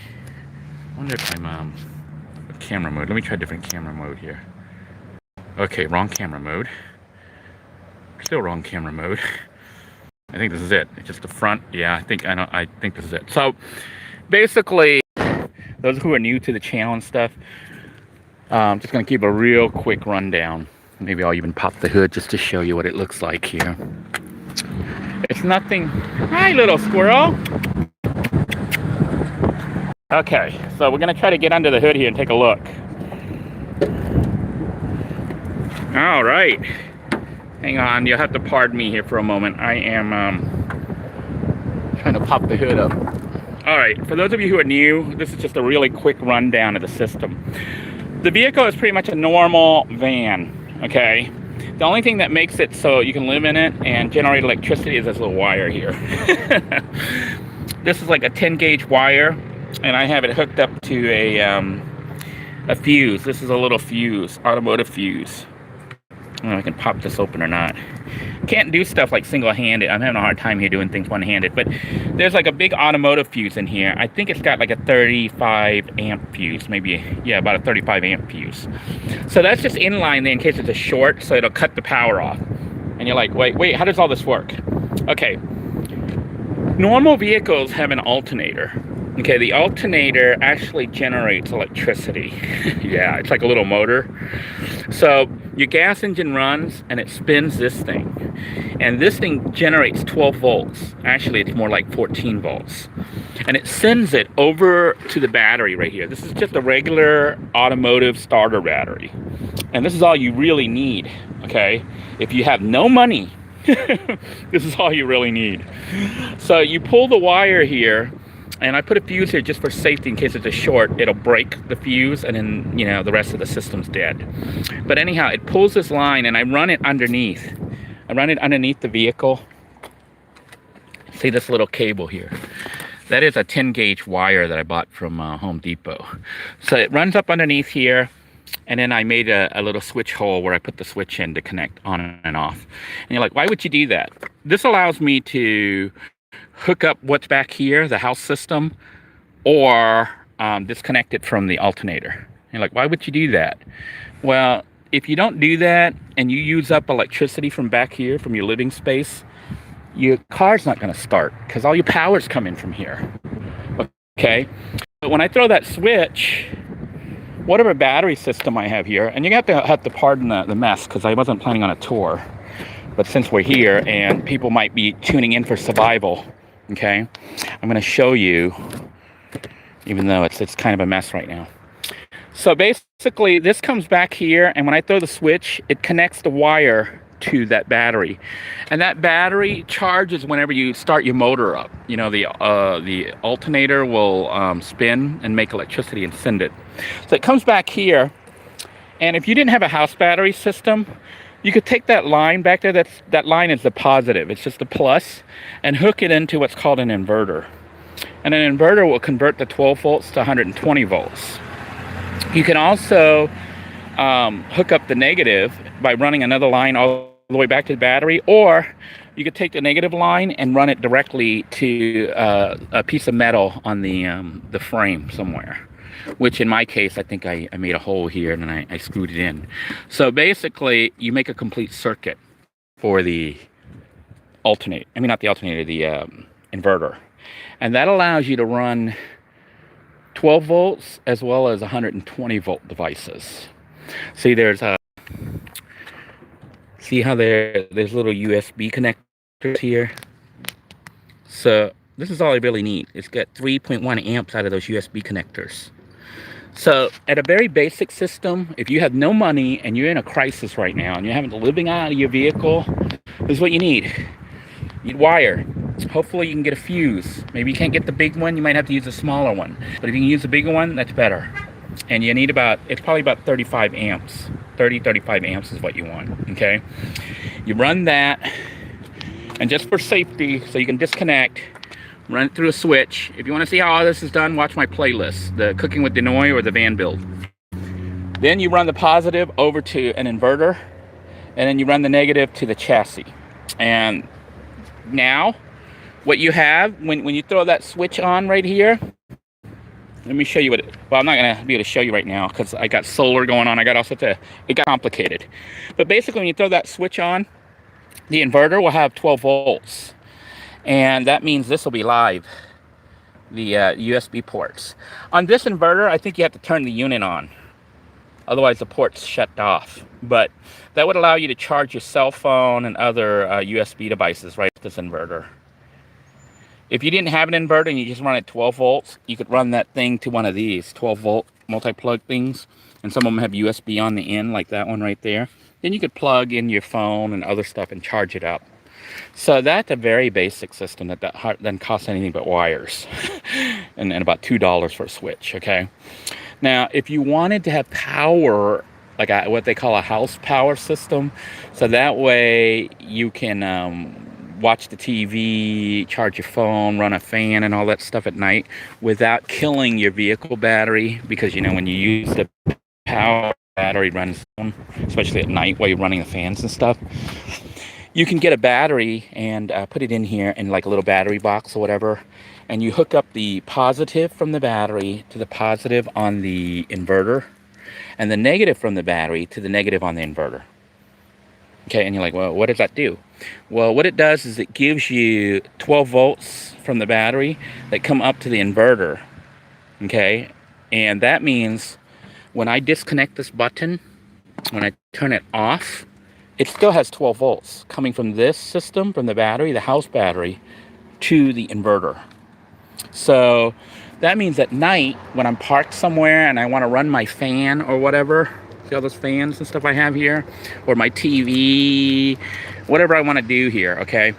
I wonder if I'm camera mode. Let me try a different camera mode here. Okay, wrong camera mode. Still wrong camera mode. I think this is it. It's just the front. Yeah, I think this is it. So basically, those who are new to the channel and stuff, I'm just going to give a real quick rundown. Maybe I'll even pop the hood just to show you what it looks like here. It's nothing. Hi, little squirrel. Okay, so we're going to try to get under the hood here and take a look. All right. Hang on, you'll have to pardon me here for a moment. I am trying to pop the hood up. All right, for those of you who are new, this is just a really quick rundown of the system. The vehicle is pretty much a normal van, okay? The only thing that makes it so you can live in it and generate electricity is this little wire here. This is like a 10 gauge wire, and I have it hooked up to a fuse. This is a little fuse, automotive fuse. I don't know if I can pop this open or not. Can't do stuff like single-handed. I'm having a hard time here doing things one-handed, but there's like a big automotive fuse in here. I think it's got like a 35 amp fuse, maybe, yeah, about a 35 amp fuse. So that's just in line there in case it's a short, so it'll cut the power off. And you're like, wait, how does all this work? Okay, normal vehicles have an alternator. Okay, the alternator actually generates electricity. Yeah, it's like a little motor. So your gas engine runs and it spins this thing. And this thing generates 12 volts. Actually, it's more like 14 volts. And it sends it over to the battery right here. This is just a regular automotive starter battery. And this is all you really need, okay? If you have no money, this is all you really need. So you pull the wire here, and I put a fuse here just for safety in case it's a short. It'll break the fuse and then, you know, the rest of the system's dead. But anyhow, it pulls this line and I run it underneath. I run it underneath the vehicle. See this little cable here? That is a 10 gauge wire that I bought from Home Depot. So it runs up underneath here, and then I made a little switch hole where I put the switch in to connect on and off. And you're like, why would you do that? This allows me to hook up what's back here, the house system, or disconnect it from the alternator. You're like, why would you do that? Well, if you don't do that and you use up electricity from back here, from your living space, your car's not going to start because all your power's coming from here. Okay? But when I throw that switch, whatever battery system I have here, and you have to pardon the mess because I wasn't planning on a tour, but since we're here and people might be tuning in for survival, okay, I'm going to show you, even though it's kind of a mess right now. So basically, this comes back here, and when I throw the switch, it connects the wire to that battery, and that battery charges whenever you start your motor up. You know, the alternator will spin and make electricity and send it. So it comes back here, and if you didn't have a house battery system, you could take that line back there. That line is the positive. It's just a plus, and hook it into what's called an inverter. And an inverter will convert the 12 volts to 120 volts. You can also hook up the negative by running another line all the way back to the battery, or you could take the negative line and run it directly to a piece of metal on the frame somewhere. Which in my case, I think I made a hole here and then I screwed it in. So basically, you make a complete circuit for the alternator. I mean, not the alternator, the inverter. And that allows you to run 12 volts as well as 120 volt devices. See, see how there's little USB connectors here? So this is all I really need. It's got 3.1 amps out of those USB connectors. So at a very basic system, if you have no money and you're in a crisis right now and you're having to living out of your vehicle, this is what you need. You need wire. Hopefully you can get a fuse. Maybe you can't get the big one, you might have to use a smaller one. But if you can use the bigger one, that's better. And you need it's probably about 35 amps. 35 amps is what you want, okay? You run that, and just for safety, so you can disconnect, run it through a switch. If you want to see how all this is done, watch my playlist, the Cooking with Denoy or the van build. Then you run the positive over to an inverter, and then you run the negative to the chassis. And now, what you have, when you throw that switch on right here, let me show you well, I'm not going to be able to show you right now because I got solar going on. I got all sorts of, it got complicated. But basically, when you throw that switch on, the inverter will have 12 volts. And that means this will be live. USB ports. On this inverter, I think you have to turn the unit on. Otherwise, the port's shut off. But that would allow you to charge your cell phone and other USB devices right with this inverter. If you didn't have an inverter and you just run at 12 volts, you could run that thing to one of these 12-volt multi-plug things. And some of them have USB on the end, like that one right there. Then you could plug in your phone and other stuff and charge it up. So that's a very basic system that doesn't cost anything but wires. and about $2 for a switch, okay? Now, if you wanted to have power, like what they call a house power system, so that way you can watch the TV, charge your phone, run a fan and all that stuff at night without killing your vehicle battery, because, you know, when you use the power, battery runs, especially at night while you're running the fans and stuff. You can get a battery and put it in here in like a little battery box or whatever, and you hook up the positive from the battery to the positive on the inverter, and the negative from the battery to the negative on the inverter. Okay, and you're like, well, what does that do? Well, what it does is it gives you 12 volts from the battery that come up to the inverter, okay? And that means when I disconnect this button, when I turn it off, it still has 12 volts coming from this system, from the battery, the house battery, to the inverter. So that means at night, when I'm parked somewhere and I want to run my fan or whatever, see all those fans and stuff I have here, or my TV, whatever I want to do here, okay,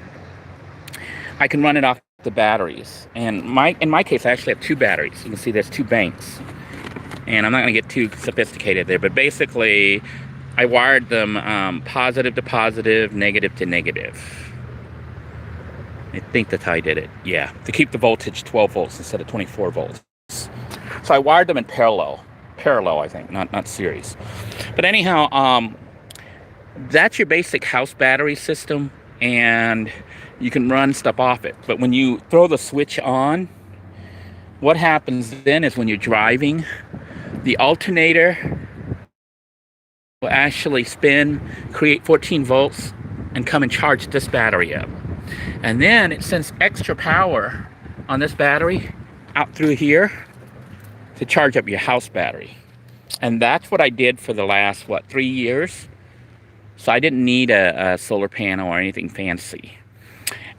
I can run it off the batteries. And in my case, I actually have two batteries. You can see there's two banks. And I'm not going to get too sophisticated there, but basically, I wired them positive to positive, negative to negative. I think that's how I did it. Yeah, to keep the voltage 12 volts instead of 24 volts. So I wired them in parallel, I think, not series. But anyhow, that's your basic house battery system, and you can run stuff off it. But when you throw the switch on, what happens then is when you're driving, the alternator will actually spin, create 14 volts, and come and charge this battery up. And then it sends extra power on this battery out through here to charge up your house battery. And that's what I did for the last, 3 years? So I didn't need a solar panel or anything fancy.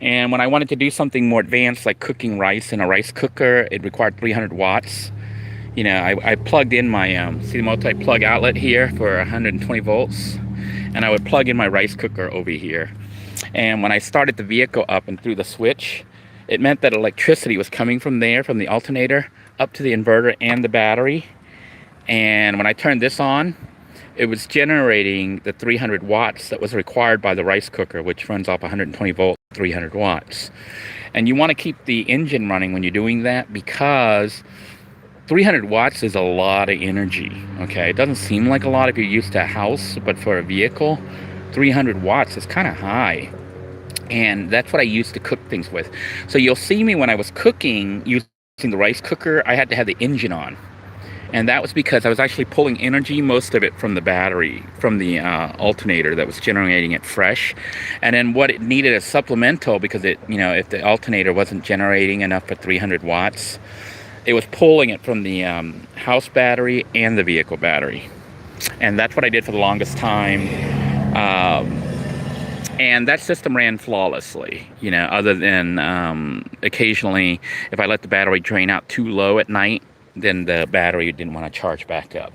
And when I wanted to do something more advanced, like cooking rice in a rice cooker, it required 300 watts. You know, I plugged in my, see the multi-plug outlet here for 120 volts, and I would plug in my rice cooker over here. And when I started the vehicle up and threw the switch, it meant that electricity was coming from there, from the alternator, up to the inverter and the battery. And when I turned this on, it was generating the 300 watts that was required by the rice cooker, which runs off 120 volts, 300 watts. And you want to keep the engine running when you're doing that, because 300 watts is a lot of energy, okay? It doesn't seem like a lot if you're used to a house, but for a vehicle, 300 watts is kind of high. And that's what I used to cook things with. So you'll see me when I was cooking using the rice cooker, I had to have the engine on. And that was because I was actually pulling energy, most of it from the battery, from the alternator that was generating it fresh. And then what it needed as supplemental, because it, you know, if the alternator wasn't generating enough for 300 watts, it was pulling it from the house battery and the vehicle battery. And that's what I did for the longest time. And that system ran flawlessly, you know, other than occasionally if I let the battery drain out too low at night, then the battery didn't want to charge back up.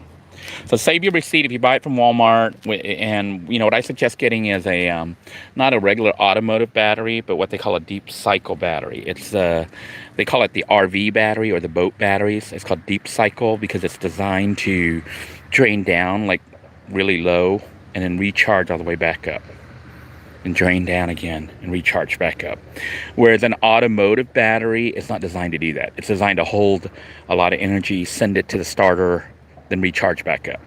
So save your receipt if you buy it from Walmart. And, you know, what I suggest getting is a, not a regular automotive battery, but what they call a deep cycle battery. It's, they call it the RV battery or the boat batteries. It's called deep cycle because it's designed to drain down like really low and then recharge all the way back up. And drain down again and recharge back up. Whereas an automotive battery is not designed to do that. It's designed to hold a lot of energy, send it to the starter, then recharge back up.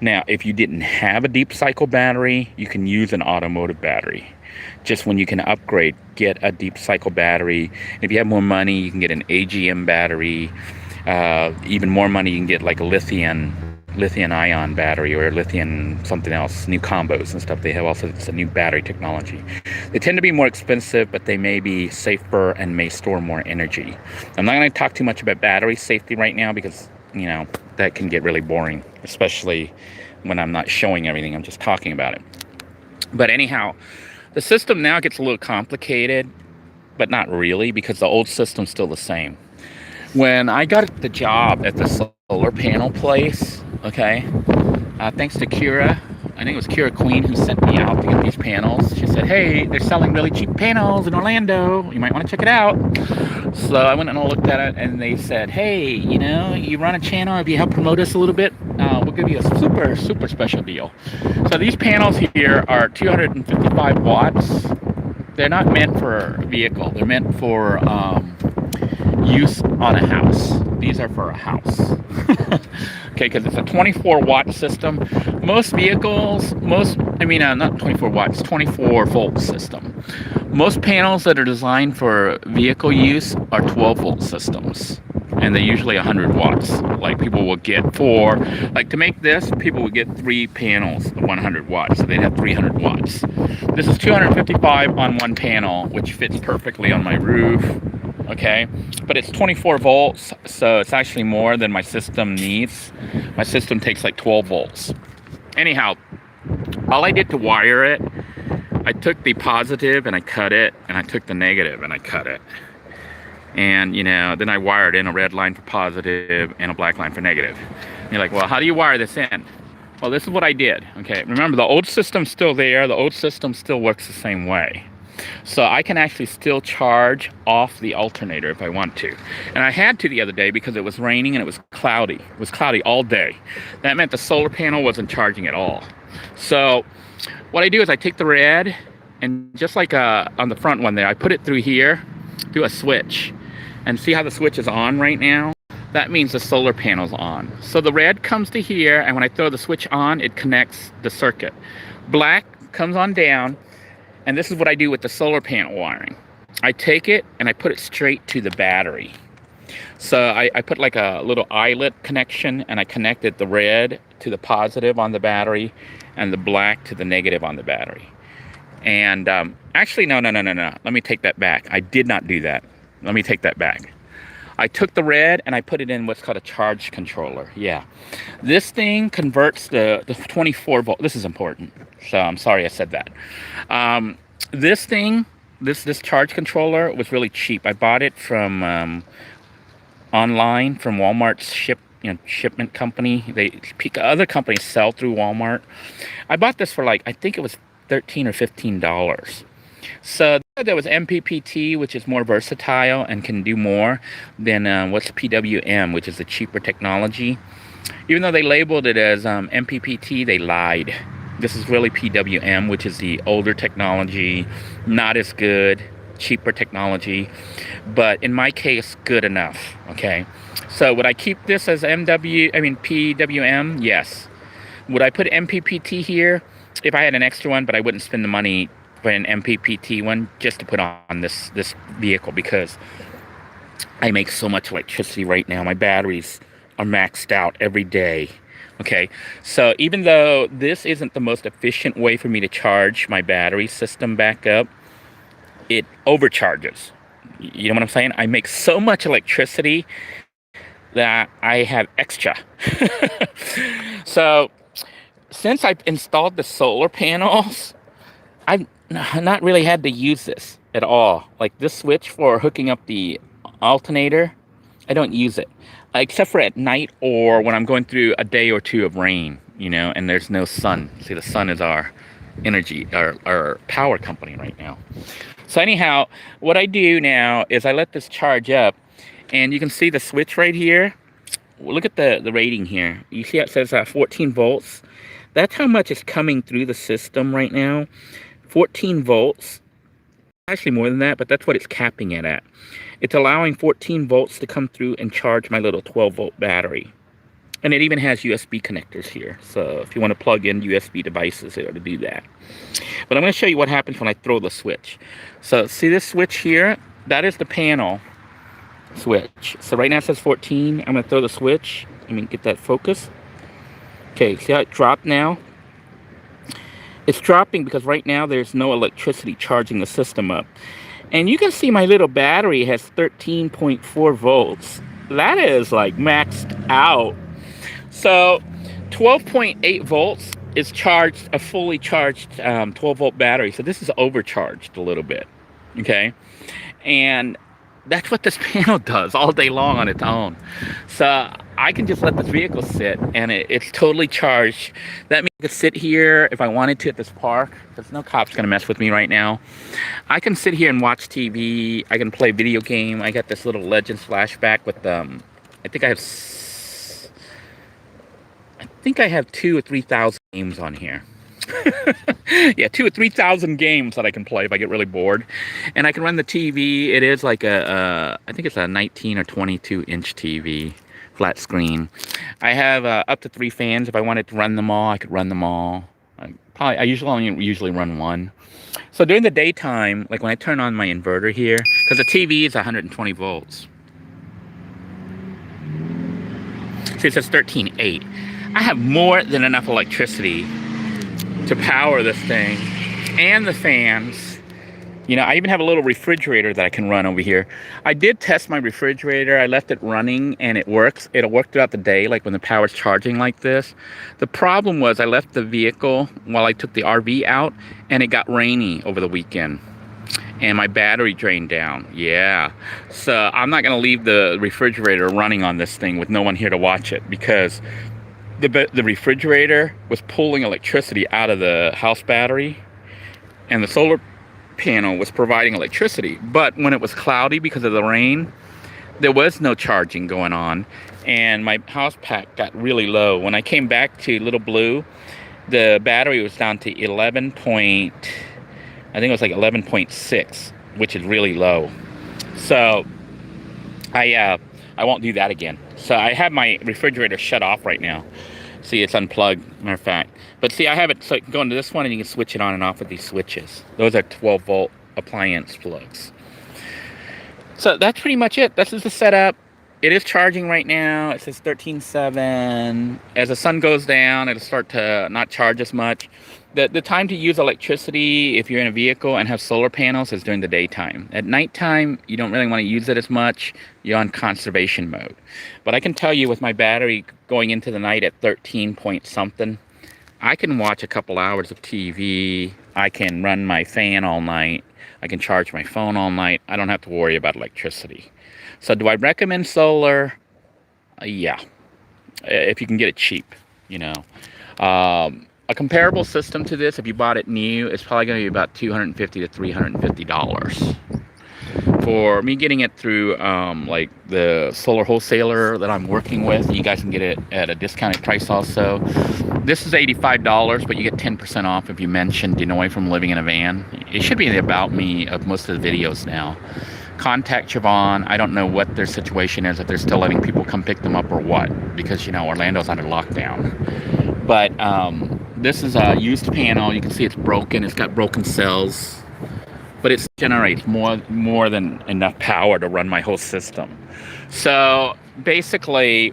Now, if you didn't have a deep cycle battery, you can use an automotive battery. Just when you can upgrade, get a deep cycle battery. If you have more money, you can get an AGM battery. Even more money, you can get like a lithium lithium-ion battery or lithium something else, new combos and stuff. They have also some new battery technology. They tend to be more expensive, but they may be safer and may store more energy. I'm not going to talk too much about battery safety right now because, you know, that can get really boring, especially when I'm not showing everything. I'm just talking about it. But anyhow, the system now gets a little complicated, but not really, because the old system's still the same. When I got the job at the solar panel place, okay, thanks to Kira, I think it was Kira Queen who sent me out to get these panels. She said, hey, they're selling really cheap panels in Orlando. You might want to check it out. So I went and looked at it, and they said, hey, you know, you run a channel, if you help promote us a little bit, we'll give you a super, super special deal. So these panels here are 255 watts. They're not meant for a vehicle. They're meant for use on a house. These are for a house. Okay, because it's a 24 watt system. Most vehicles, not 24 watts, 24 volt system. Most panels that are designed for vehicle use are 12 volt systems. And they're usually 100 watts. Like people will get to make this, people would get 3 panels of 100 watts. So they'd have 300 watts. This is 255 on one panel, which fits perfectly on my roof. Okay, but it's 24 volts, so it's actually more than my system needs. My system takes like 12 volts. Anyhow, all I did to wire it, I took the positive and I cut it, and I took the negative and I cut it. And, you know, then I wired in a red line for positive and a black line for negative. And you're like, well, how do you wire this in? Well, this is what I did. Okay, remember, the old system's still there. The old system still works the same way. So I can actually still charge off the alternator if I want to. And I had to the other day because it was raining and it was cloudy. It was cloudy all day. That meant the solar panel wasn't charging at all. So what I do is I take the red, and just like on the front one there, I put it through here, do a switch. And see how the switch is on right now? That means the solar panel's on. So the red comes to here, and when I throw the switch on, it connects the circuit. Black comes on down. And this is what I do with the solar panel wiring. I take it and I put it straight to the battery. So I put like a little eyelet connection, and I connected the red to the positive on the battery and the black to the negative on the battery. And actually, no. Let me take that back. I did not do that. Let me take that back. I took the red and I put it in what's called a charge controller. Yeah. This thing converts the 24 volt. This is important. So I'm sorry I said that. This thing, this charge controller was really cheap. I bought it from online from Walmart's shipment company. Other companies sell through Walmart. I bought this for like, I think it was $13 or $15. So there was MPPT, which is more versatile and can do more than what's PWM, which is the cheaper technology. Even though they labeled it as MPPT, they lied. This is really PWM, which is the older technology, not as good, cheaper technology, but in my case, good enough. Okay, so would I keep this as PWM? Yes. Would I put MPPT here if I had an extra one, but I wouldn't spend the money for an MPPT one just to put on this vehicle, because I make so much electricity right now. My batteries are maxed out every day. Okay, so even though this isn't the most efficient way for me to charge my battery system back up, it overcharges. You know what I'm saying? I make so much electricity that I have extra. So since I've installed the solar panels, I've not really had to use this at all. Like this switch for hooking up the alternator, I don't use it. Except for at night or when I'm going through a day or two of rain, you know, and there's no sun. See, the sun is our energy, our power company right now. So anyhow, what I do now is I let this charge up, and you can see the switch right here. Look at the rating here. You see how it says 14 volts? That's how much is coming through the system right now. 14 volts. Actually more than that, but that's what it's capping it at. It's allowing 14 volts to come through and charge my little 12 volt battery. And it even has USB connectors here. So if you want to plug in USB devices, it ought to do that. But I'm going to show you what happens when I throw the switch. So see this switch here? That is the panel switch. So right now it says 14. I'm going to throw the switch. Let me get that focus. Okay, see how it dropped now? It's dropping because right now there's no electricity charging the system up. And you can see my little battery has 13.4 volts. That is like maxed out. So 12.8 volts is charged, a fully charged 12 volt battery. So this is overcharged a little bit, okay? And that's what this panel does all day long on its own. So I can just let this vehicle sit and it's totally charged. That means I could sit here if I wanted to at this park, because no cop's gonna mess with me right now. I can sit here and watch TV. I can play video game. I got this little Legends flashback with I think I have 2,000 or 3,000 games on here. Yeah, 2,000 or 3,000 games that I can play if I get really bored. And I can run the TV. It is like I think it's a 19 or 22 inch TV, flat screen. I have up to 3 fans. If I wanted to run them all, I could run them all. I usually run one. So during the daytime, like when I turn on my inverter here, because the TV is 120 volts. See, it says 13.8. I have more than enough electricity to power this thing and the fans. You know, I even have a little refrigerator that I can run over here. I did test my refrigerator. I left it running and it works. It'll work throughout the day, like when the power's charging like this. The problem was I left the vehicle while I took the RV out and it got rainy over the weekend. And my battery drained down. Yeah. So I'm not gonna leave the refrigerator running on this thing with no one here to watch it, because the refrigerator was pulling electricity out of the house battery and the solar panel was providing electricity. But when it was cloudy because of the rain, there was no charging going on and my house pack got really low. When I came back to Little Blue, the battery was down to 11.6, which is really low. So I won't do that again. So I have my refrigerator shut off right now. See, it's unplugged, matter of fact. But see, I have it so you can go into this one and you can switch it on and off with these switches. Those are 12 volt appliance plugs. So that's pretty much it. This is the setup. It is charging right now. It says 13.7. As the sun goes down, it'll start to not charge as much. The time to use electricity if you're in a vehicle and have solar panels is during the daytime. At nighttime, you don't really want to use it as much. You're on conservation mode. But I can tell you, with my battery going into the night at 13 point something, I can watch a couple hours of TV. I can run my fan all night. I can charge my phone all night. I don't have to worry about electricity. So do I recommend solar? Yeah, if you can get it cheap, you know. A comparable system to this, if you bought it new, it's probably going to be about $250 to $350. For me getting it through like the solar wholesaler that I'm working with, you guys can get it at a discounted price also. This is $85, but you get 10% off if you mention Denoy from Living in a Van. It should be in the About Me of most of the videos now. Contact Siobhan. I don't know what their situation is, if they're still letting people come pick them up or what, because, you know, Orlando's under lockdown. But this is a used panel. You can see it's broken. It's got broken cells, but it generates more than enough power to run my whole system. So basically,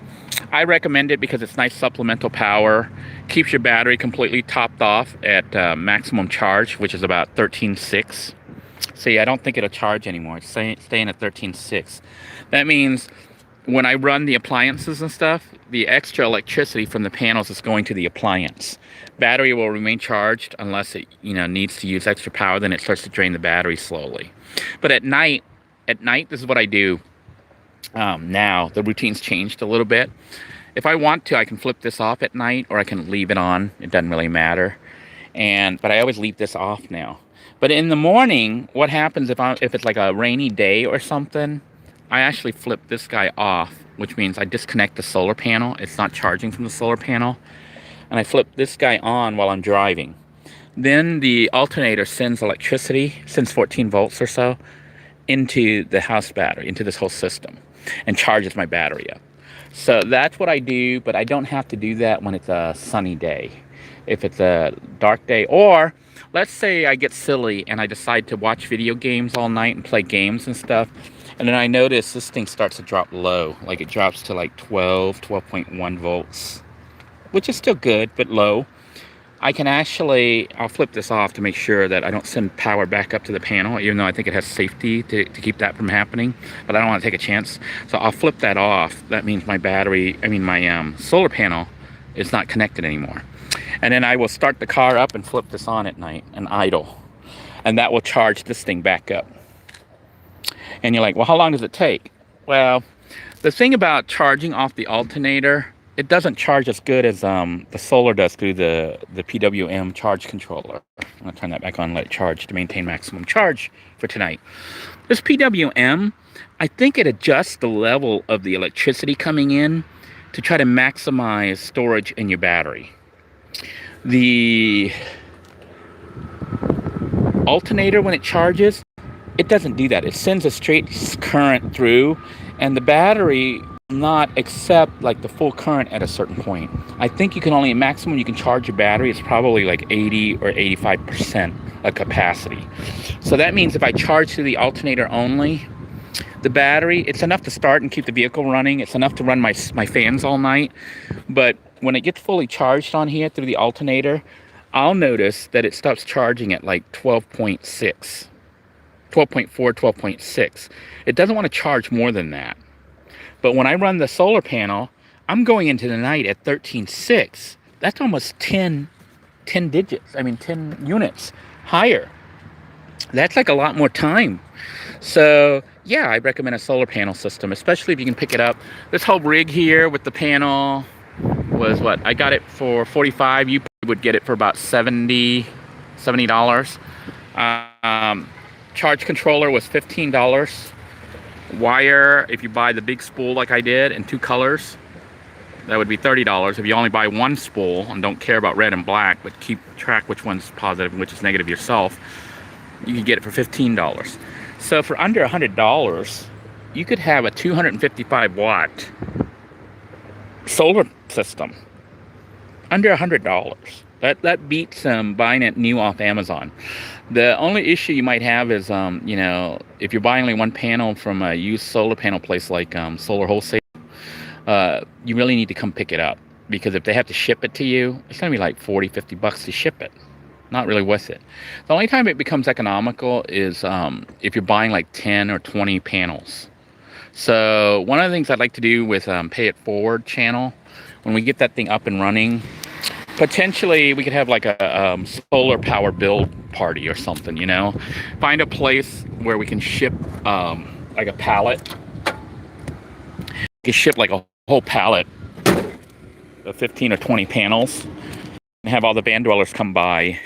I recommend it because it's nice supplemental power. Keeps your battery completely topped off at maximum charge, which is about 13.6. See, I don't think it'll charge anymore. It's staying at 13.6. That means when I run the appliances and stuff, the extra electricity from the panels is going to the appliance. Battery will remain charged unless it, you know, needs to use extra power. Then it starts to drain the battery slowly. But at night, this is what I do. Now the routine's changed a little bit. If I want to, I can flip this off at night, or I can leave it on. It doesn't really matter. But I always leave this off now. But in the morning, what happens if it's like a rainy day or something? I actually flip this guy off, which means I disconnect the solar panel. It's not charging from the solar panel. And I flip this guy on while I'm driving. Then the alternator sends electricity, sends 14 volts or so, into the house battery, into this whole system, and charges my battery up. So that's what I do, but I don't have to do that when it's a sunny day. If it's a dark day, or let's say I get silly and I decide to watch video games all night and play games and stuff, and then I notice this thing starts to drop low, like it drops to like 12.1 volts. which is still good, but low. I can actually, I'll flip this off to make sure that I don't send power back up to the panel, even though I think it has safety to keep that from happening, but I don't want to take a chance. So I'll flip that off. That means my battery, my solar panel is not connected anymore. And then I will start the car up and flip this on at night and idle. And that will charge this thing back up. And you're like, well, how long does it take? Well, the thing about charging off the alternator, it doesn't charge as good as the solar does through the PWM charge controller. I'm going to turn that back on and let it charge to maintain maximum charge for tonight. This PWM, I think it adjusts the level of the electricity coming in to try to maximize storage in your battery. The alternator, when it charges, it doesn't do that. It sends a straight current through, and the battery not accept like the full current at a certain point. I think you can only, maximum you can charge your battery is probably like 80 or 85% of capacity. So that means if I charge through the alternator only, the battery, it's enough to start and keep the vehicle running. It's enough to run my fans all night. But when it gets fully charged on here through the alternator, I'll notice that it stops charging at like 12.6, 12.4, 12.6. It doesn't want to charge more than that. But when I run the solar panel, I'm going into the night at 13.6. That's almost 10 digits. 10 units higher. That's like a lot more time. So yeah, I recommend a solar panel system, especially if you can pick it up. This whole rig here with the panel was what? I got it for $45. You would get it for about $70. Charge controller was $15. Wire, if you buy the big spool like I did in 2 colors, that would be $30. If you only buy 1 spool and don't care about red and black, but keep track which one's positive and which is negative yourself, you can get it for $15. So for under $100, you could have a 255 watt solar system. Under $100. That beats buying it new off Amazon. The only issue you might have is, if you're buying only one panel from a used solar panel place like Solar Wholesale, you really need to come pick it up. Because if they have to ship it to you, it's going to be like $40-50 to ship it. Not really worth it. The only time it becomes economical is if you're buying like 10 or 20 panels. So one of the things I'd like to do with Pay It Forward channel, when we get that thing up and running, potentially we could have like a solar power build party or something, find a place where we can ship like a pallet. We can ship like a whole pallet of 15 or 20 panels and have all the van dwellers come by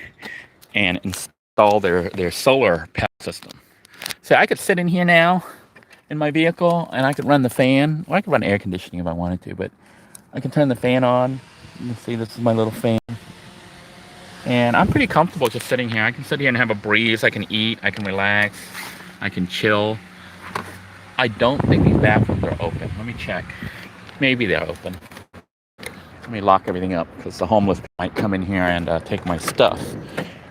and install their solar panel system. So I could sit in here now in my vehicle and I could run the fan. Well, I could run air conditioning if I wanted to, but I can turn the fan on. You can see this is my little fan. And I'm pretty comfortable just sitting here. I can sit here and have a breeze. I can eat. I can relax. I can chill. I don't think these bathrooms are open. Let me check. Maybe they're open. Let me lock everything up because the homeless might come in here and take my stuff.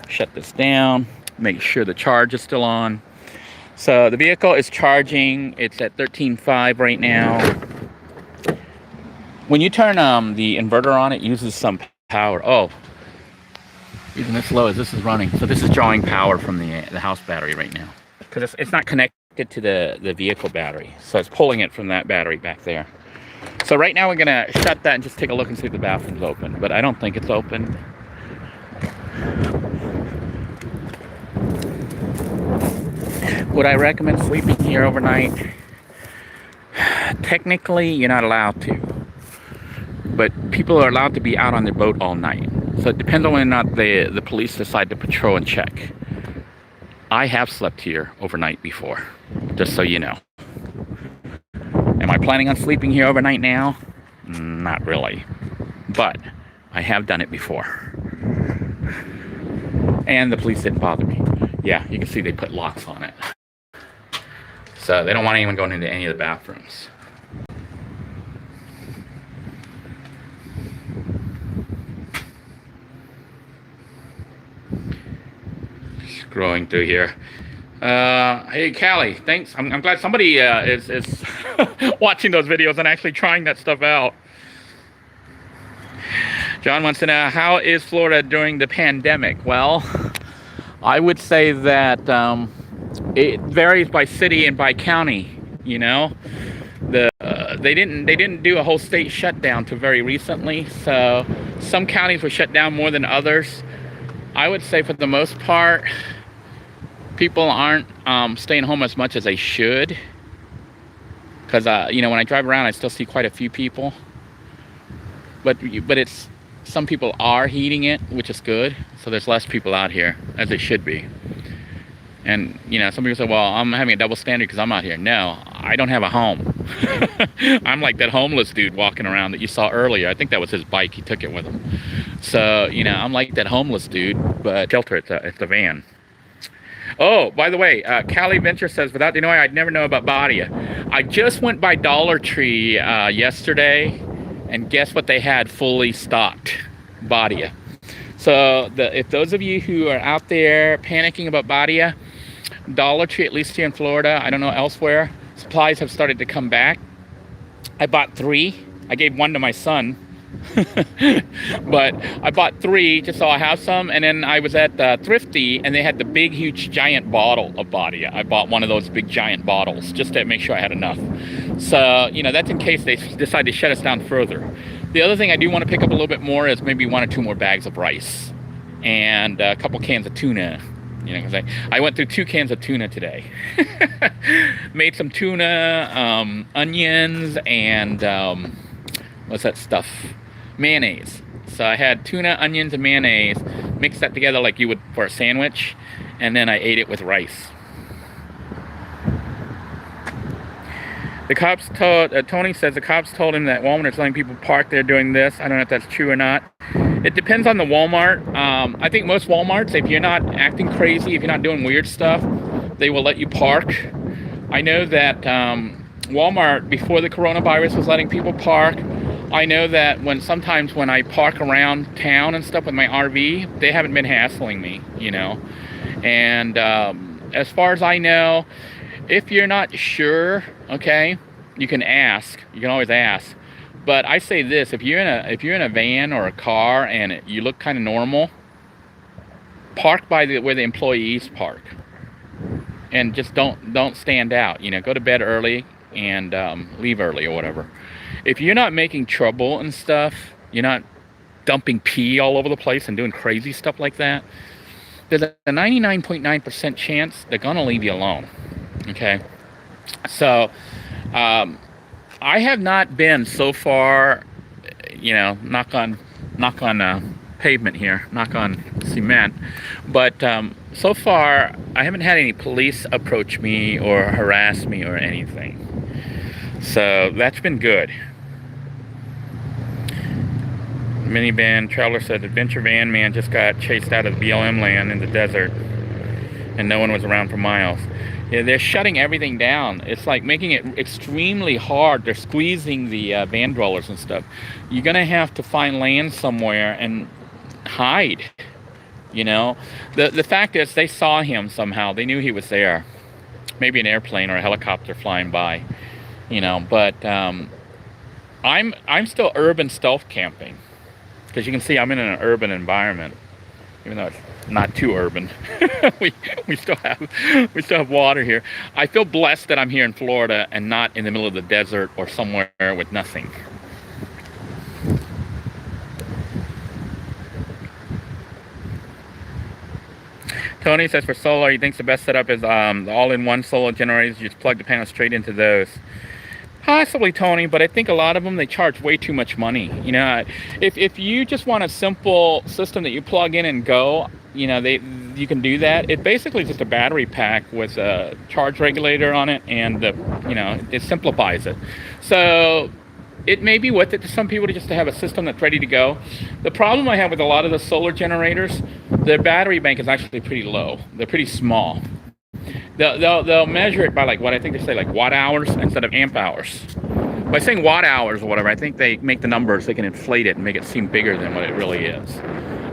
Shut this down. Make sure the charge is still on. So the vehicle is charging. It's at 13.5 right now. When you turn the inverter on, it uses some power. Oh, even as low as this is running. So this is drawing power from the house battery right now. Because it's not connected to the vehicle battery. So it's pulling it from that battery back there. So right now we're going to shut that and just take a look and see if the bathroom's open. But I don't think it's open. Would I recommend sleeping here overnight? Technically, you're not allowed to. But people are allowed to be out on their boat all night. So it depends on whether or not the police decide to patrol and check. I have slept here overnight before, just so you know. Am I planning on sleeping here overnight now? Not really. But I have done it before. And the police didn't bother me. Yeah, you can see they put locks on it. So they don't want anyone going into any of the bathrooms. Scrolling through here. Hey, Callie, thanks. I'm glad somebody is watching those videos and actually trying that stuff out. John wants to know, how is Florida during the pandemic? Well, I would say that it varies by city and by county. You know, they didn't do a whole state shutdown till very recently, so some counties were shut down more than others. I would say for the most part, people aren't staying home as much as they should, because you know, when I drive around, I still see quite a few people. But it's, some people are heating it, which is good. So there's less people out here, as it should be. And you know, some people say, well, I'm having a double standard because I'm out here. No, I don't have a home. I'm like that homeless dude walking around that you saw earlier. I think that was his bike. He took it with him. So, you know, I'm like that homeless dude, but shelter, it's a van. Oh, by the way, Callie Venture says, without Denoy, I'd never know about Badia. I just went by Dollar Tree yesterday, and guess what they had fully stocked? Badia. So if those of you who are out there panicking about Badia, Dollar Tree, at least here in Florida, I don't know elsewhere, supplies have started to come back. I bought 3. I gave 1 to my son. But I bought 3 just so I have some, and then I was at Thrifty, and they had the big huge giant bottle of Badia. I bought one of those big giant bottles just to make sure I had enough. So, you know, that's in case they decide to shut us down further. The other thing I do want to pick up a little bit more is maybe 1 or 2 more bags of rice and a couple cans of tuna. You know, because I went through 2 cans of tuna today. Made some tuna, onions, and what's that stuff? Mayonnaise. So I had tuna, onions, and mayonnaise, mixed that together like you would for a sandwich, and then I ate it with rice. The cops told, Tony says the cops told him that Walmart is letting people park there doing this. I don't know if that's true or not. It depends on the Walmart. I think most Walmarts, if you're not acting crazy, if you're not doing weird stuff, they will let you park. I know that Walmart, before the coronavirus, was letting people park. I know that sometimes when I park around town and stuff with my RV, they haven't been hassling me, you know. And as far as I know, if you're not sure, okay, you can ask. You can always ask. But I say this: if you're in a van or a car and you look kind of normal, park by where the employees park, and just don't stand out. You know, go to bed early and leave early or whatever. If you're not making trouble and stuff, you're not dumping pee all over the place and doing crazy stuff like that, there's a 99.9% chance they're gonna leave you alone. Okay, so I have not been so far, you know, knock on pavement here, knock on cement, but so far I haven't had any police approach me or harass me or anything, so that's been good. Minivan Traveler said adventure van man just got chased out of the BLM land in the desert and no one was around for miles. Yeah, they're shutting everything down. It's like making it extremely hard. They're squeezing the van dwellers and stuff. You're gonna have to find land somewhere and hide. You know, the fact is they saw him somehow. They knew he was there. Maybe an airplane or a helicopter flying by. You know, but I'm still urban stealth camping, because you can see I'm in an urban environment, even though it's not too urban. we still have water here. I feel blessed that I'm here in Florida and not in the middle of the desert or somewhere with nothing. Tony says for solar, he thinks the best setup is the all-in-one solar generators. You just plug the panel straight into those. Possibly, Tony, but I think a lot of them, they charge way too much money. You know, if you just want a simple system that you plug in and go, you know, you can do that. It basically is just a battery pack with a charge regulator on it, and you know, it simplifies it. So it may be worth it to some people just to have a system that's ready to go. The problem I have with a lot of the solar generators, their battery bank is actually pretty low. They're pretty small. They'll measure it by like what I think they say, like watt hours instead of amp hours. By saying watt hours or whatever, I think they make the numbers, they can inflate it and make it seem bigger than what it really is.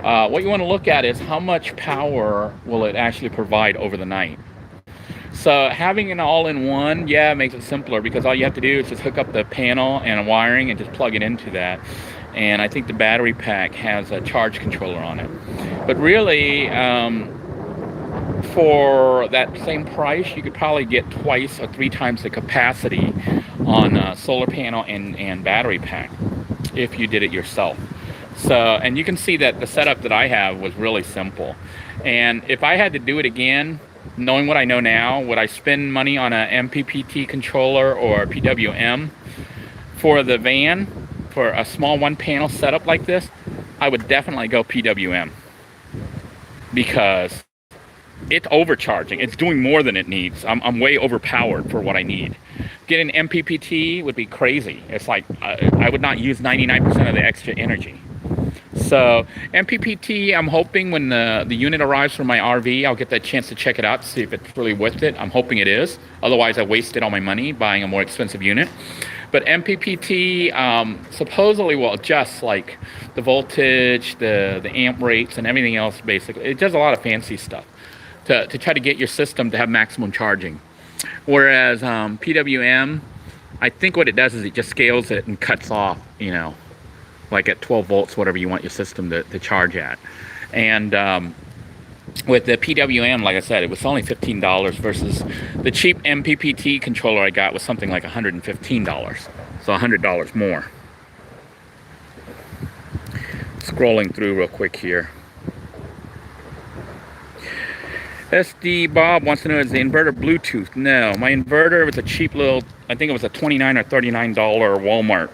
What you want to look at is how much power will it actually provide over the night. So having an all-in-one, yeah, makes it simpler, because all you have to do is just hook up the panel and a wiring and just plug it into that. and I think the battery pack has a charge controller on it. But really, for that same price, you could probably get 2 or 3 times the capacity on a solar panel and battery pack if you did it yourself. So, and you can see that the setup that I have was really simple. And if I had to do it again, knowing what I know now, would I spend money on a MPPT controller or PWM for the van, for a small one panel setup like this? I would definitely go PWM, because it's overcharging. It's doing more than it needs. I'm way overpowered for what I need. Getting MPPT would be crazy. It's like I would not use 99% of the extra energy. So MPPT, I'm hoping when the unit arrives from my RV, I'll get that chance to check it out to see if it's really worth it. I'm hoping it is. Otherwise, I wasted all my money buying a more expensive unit. But MPPT supposedly will adjust like the voltage, the amp rates, and everything else. Basically, it does a lot of fancy stuff to try to get your system to have maximum charging. Whereas PWM, I think what it does is it just scales it and cuts off, you know, like at 12 volts, whatever you want your system to charge at. And with the PWM, like I said, it was only $15 versus the cheap MPPT controller I got was something like $115. So $100 more. Scrolling through real quick here. SD Bob wants to know, is the inverter Bluetooth? No, my inverter was a cheap little, I think it was a $29 or $39 Walmart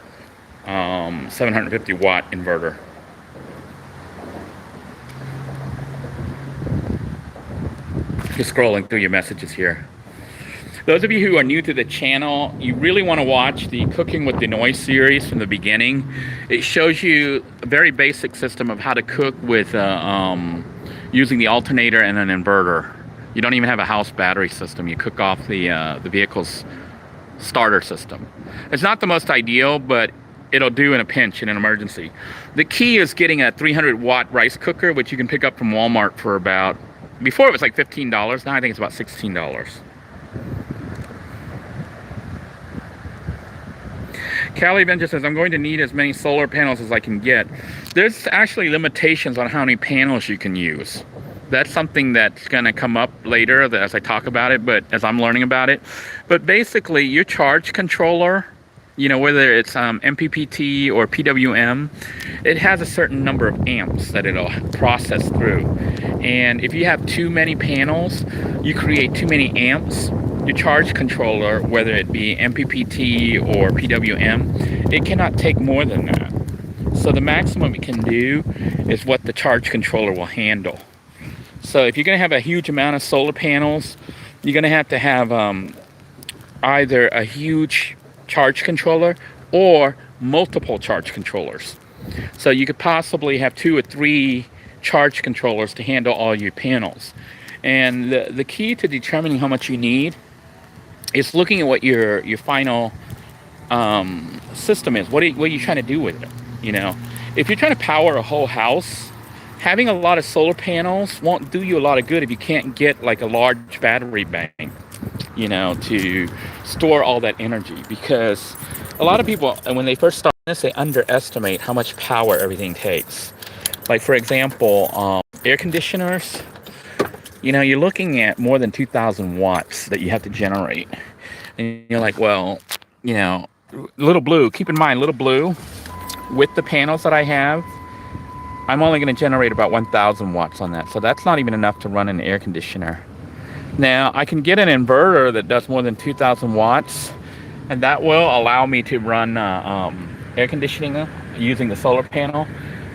750 watt inverter. Just scrolling through your messages here. Those of you who are new to the channel, you really want to watch the Cooking with Denoy series from the beginning. It shows you a very basic system of how to cook with using the alternator and an inverter. You don't even have a house battery system. You cook off the vehicle's starter system. It's not the most ideal, but it'll do in a pinch, in an emergency. The key is getting a 300 watt rice cooker, which you can pick up from Walmart for about, before it was like $15, now I think it's about $16. Callie Avenger says, I'm going to need as many solar panels as I can get. There's actually limitations on how many panels you can use. That's something that's going to come up later as I talk about it, but as I'm learning about it. But basically, your charge controller, you know, whether it's MPPT or PWM, it has a certain number of amps that it'll process through. And if you have too many panels, you create too many amps. Your charge controller, whether it be MPPT or PWM, it cannot take more than that. So the maximum it can do is what the charge controller will handle. So if you're going to have a huge amount of solar panels, you're going to have either a huge charge controller or multiple charge controllers. So you could possibly have 2 or 3 charge controllers to handle all your panels. And the key to determining how much you need is looking at what your final system is. What are you trying to do with it? You know, if you're trying to power a whole house, having a lot of solar panels won't do you a lot of good if you can't get like a large battery bank, you know, to store all that energy. Because a lot of people, when they first start this, they underestimate how much power everything takes. Like, for example, air conditioners, you know, you're looking at more than 2,000 watts that you have to generate. And you're like, well, you know, Little Blue, keep in mind, Little Blue, with the panels that I have, I'm only going to generate about 1,000 watts on that. So that's not even enough to run an air conditioner. Now, I can get an inverter that does more than 2,000 watts, and that will allow me to run air conditioning using the solar panel,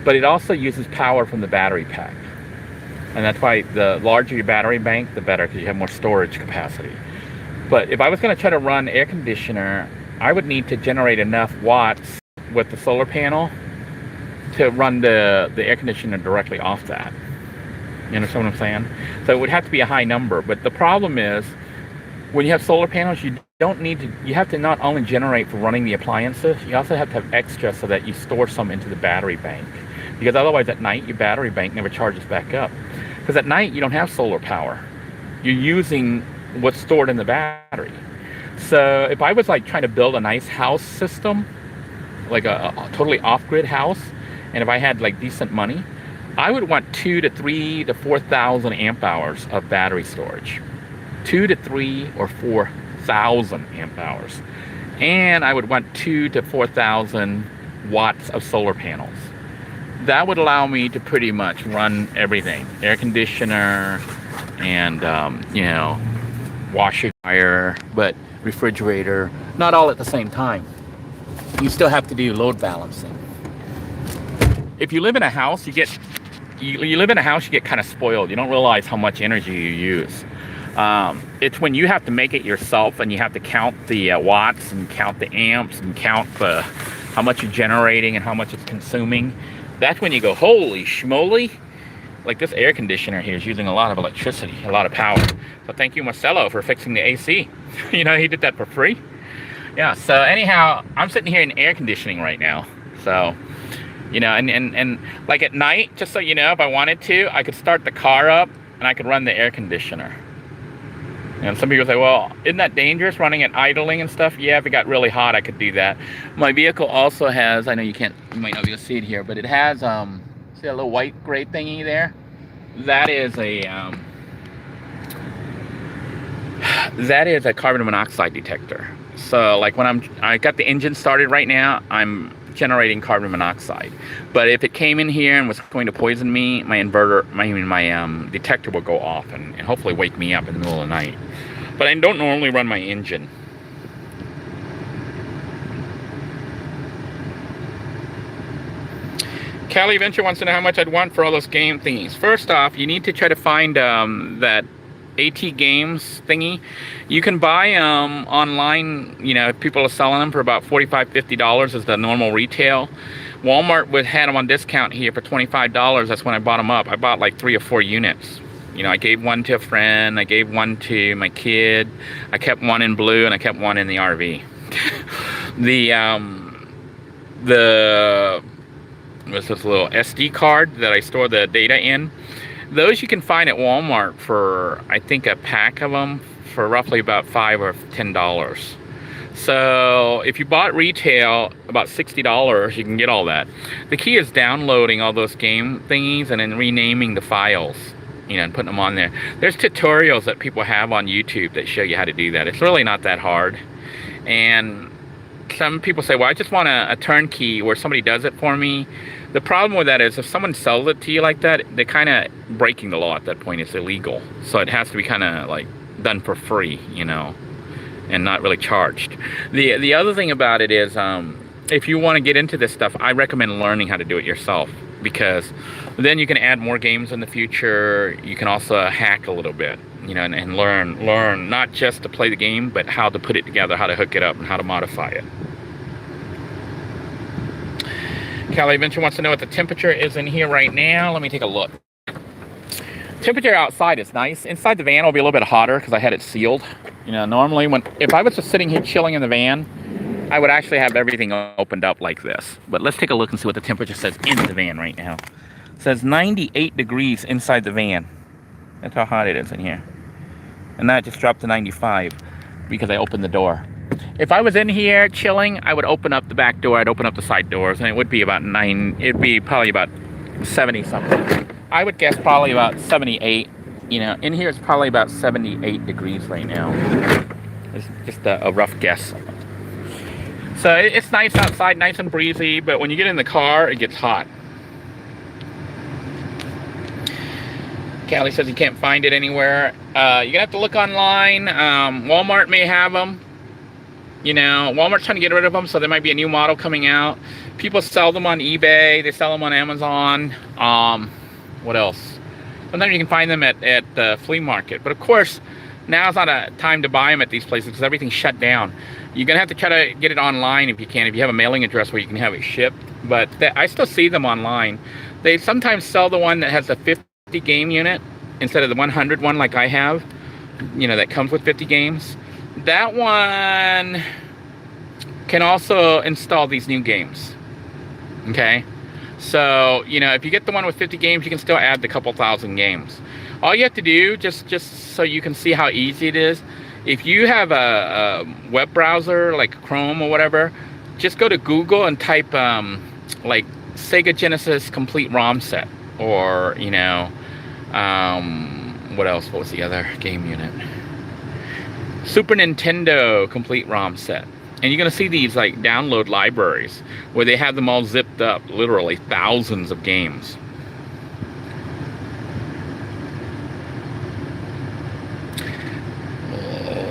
but it also uses power from the battery pack. And that's why the larger your battery bank, the better, because you have more storage capacity. But if I was going to try to run air conditioner, I would need to generate enough watts with the solar panel to run the air conditioner directly off that. You understand what I'm saying? So it would have to be a high number. But the problem is, when you have solar panels, you have to not only generate for running the appliances, you also have to have extra so that you store some into the battery bank. Because otherwise at night, your battery bank never charges back up. Because at night, you don't have solar power. You're using what's stored in the battery. So if I was like trying to build a nice house system, like a totally off-grid house, and if I had like decent money, I would want 2 to 3 to 4,000 amp hours of battery storage. 2 to 3 or 4,000 amp hours. And I would want 2 to 4,000 watts of solar panels. That would allow me to pretty much run everything. Air conditioner and, you know, washer, dryer, but refrigerator, not all at the same time. You still have to do load balancing. If you live in a house, you get kind of spoiled. You don't realize how much energy you use. It's when you have to make it yourself and you have to count the watts and count the amps and count how much you're generating and how much it's consuming. That's when you go, holy schmoly. Like this air conditioner here is using a lot of electricity, a lot of power. So thank you, Marcelo, for fixing the AC. You know, he did that for free. Yeah, so anyhow, I'm sitting here in air conditioning right now. So, you know, and like at night, just so you know, if I wanted to, I could start the car up and I could run the air conditioner. And some people say, well, isn't that dangerous running it idling and stuff? Yeah, if it got really hot, I could do that. My vehicle also has, I know you might not be able to see it here, but it has, see that little white gray thingy there? That is a carbon monoxide detector. So like when I got the engine started right now, I'm generating carbon monoxide. But if it came in here and was going to poison me, my detector will go off and hopefully wake me up in the middle of the night. But I don't normally run my engine. Callie Venture wants to know how much I'd want for all those game thingies. First off, you need to try to find that AT Games thingy. You can buy online, you know, people are selling them for about $45, $50 is the normal retail. Walmart had them on discount here for $25. That's when I bought them up. I bought like 3 or 4 units. You know, I gave one to a friend, I gave one to my kid, I kept one in blue, and I kept one in the RV. Was this little SD card that I store the data in. Those you can find at Walmart for, I think, a pack of them for roughly about $5 or $10. So if you bought retail, about $60, you can get all that. The key is downloading all those game thingies and then renaming the files, you know, and putting them on there. There's tutorials that people have on YouTube that show you how to do that. It's really not that hard. And some people say, well, I just want a turnkey where somebody does it for me. The problem with that is if someone sells it to you like that, they're kind of breaking the law at that point. It's illegal. So it has to be kind of like done for free, you know, and not really charged. The other thing about it is if you want to get into this stuff, I recommend learning how to do it yourself, because then you can add more games in the future. You can also hack a little bit, you know, and learn not just to play the game, but how to put it together, how to hook it up, and how to modify it. Callie Venture wants to know what the temperature is in here right now. Let me take a look. Temperature outside is nice. Inside the van will be a little bit hotter because I had it sealed. You know, normally if I was just sitting here chilling in the van, I would actually have everything opened up like this. But let's take a look and see what the temperature says in the van right now. It says 98 degrees inside the van. That's how hot it is in here. And that just dropped to 95 because I opened the door. If I was in here chilling, I would open up the back door, I'd open up the side doors, and it would be about it'd be probably about 70 something. I would guess probably about 78. You know, in here it's probably about 78 degrees right now. It's just a rough guess. So it's nice outside, nice and breezy, but when you get in the car, it gets hot. Callie says you can't find it anywhere. You're gonna have to look online. Walmart may have them. You know, Walmart's trying to get rid of them, so there might be a new model coming out. People sell them on eBay. They sell them on Amazon. What else? Sometimes you can find them at the flea market. But of course, now's not a time to buy them at these places because everything's shut down. You're going to have to try to get it online if you can, if you have a mailing address where you can have it shipped. But I still see them online. They sometimes sell the one that has the 50 game unit instead of the 100 one like I have, you know, that comes with 50 games. That one can also install these new games. Okay? So, you know, if you get the one with 50 games, you can still add the couple thousand games. All you have to do, just so you can see how easy it is, if you have a web browser like Chrome or whatever, just go to Google and type like Sega Genesis complete ROM set, or what else? What was the other game unit? Super Nintendo complete ROM set. And you're gonna see these like download libraries where they have them all zipped up, literally thousands of games.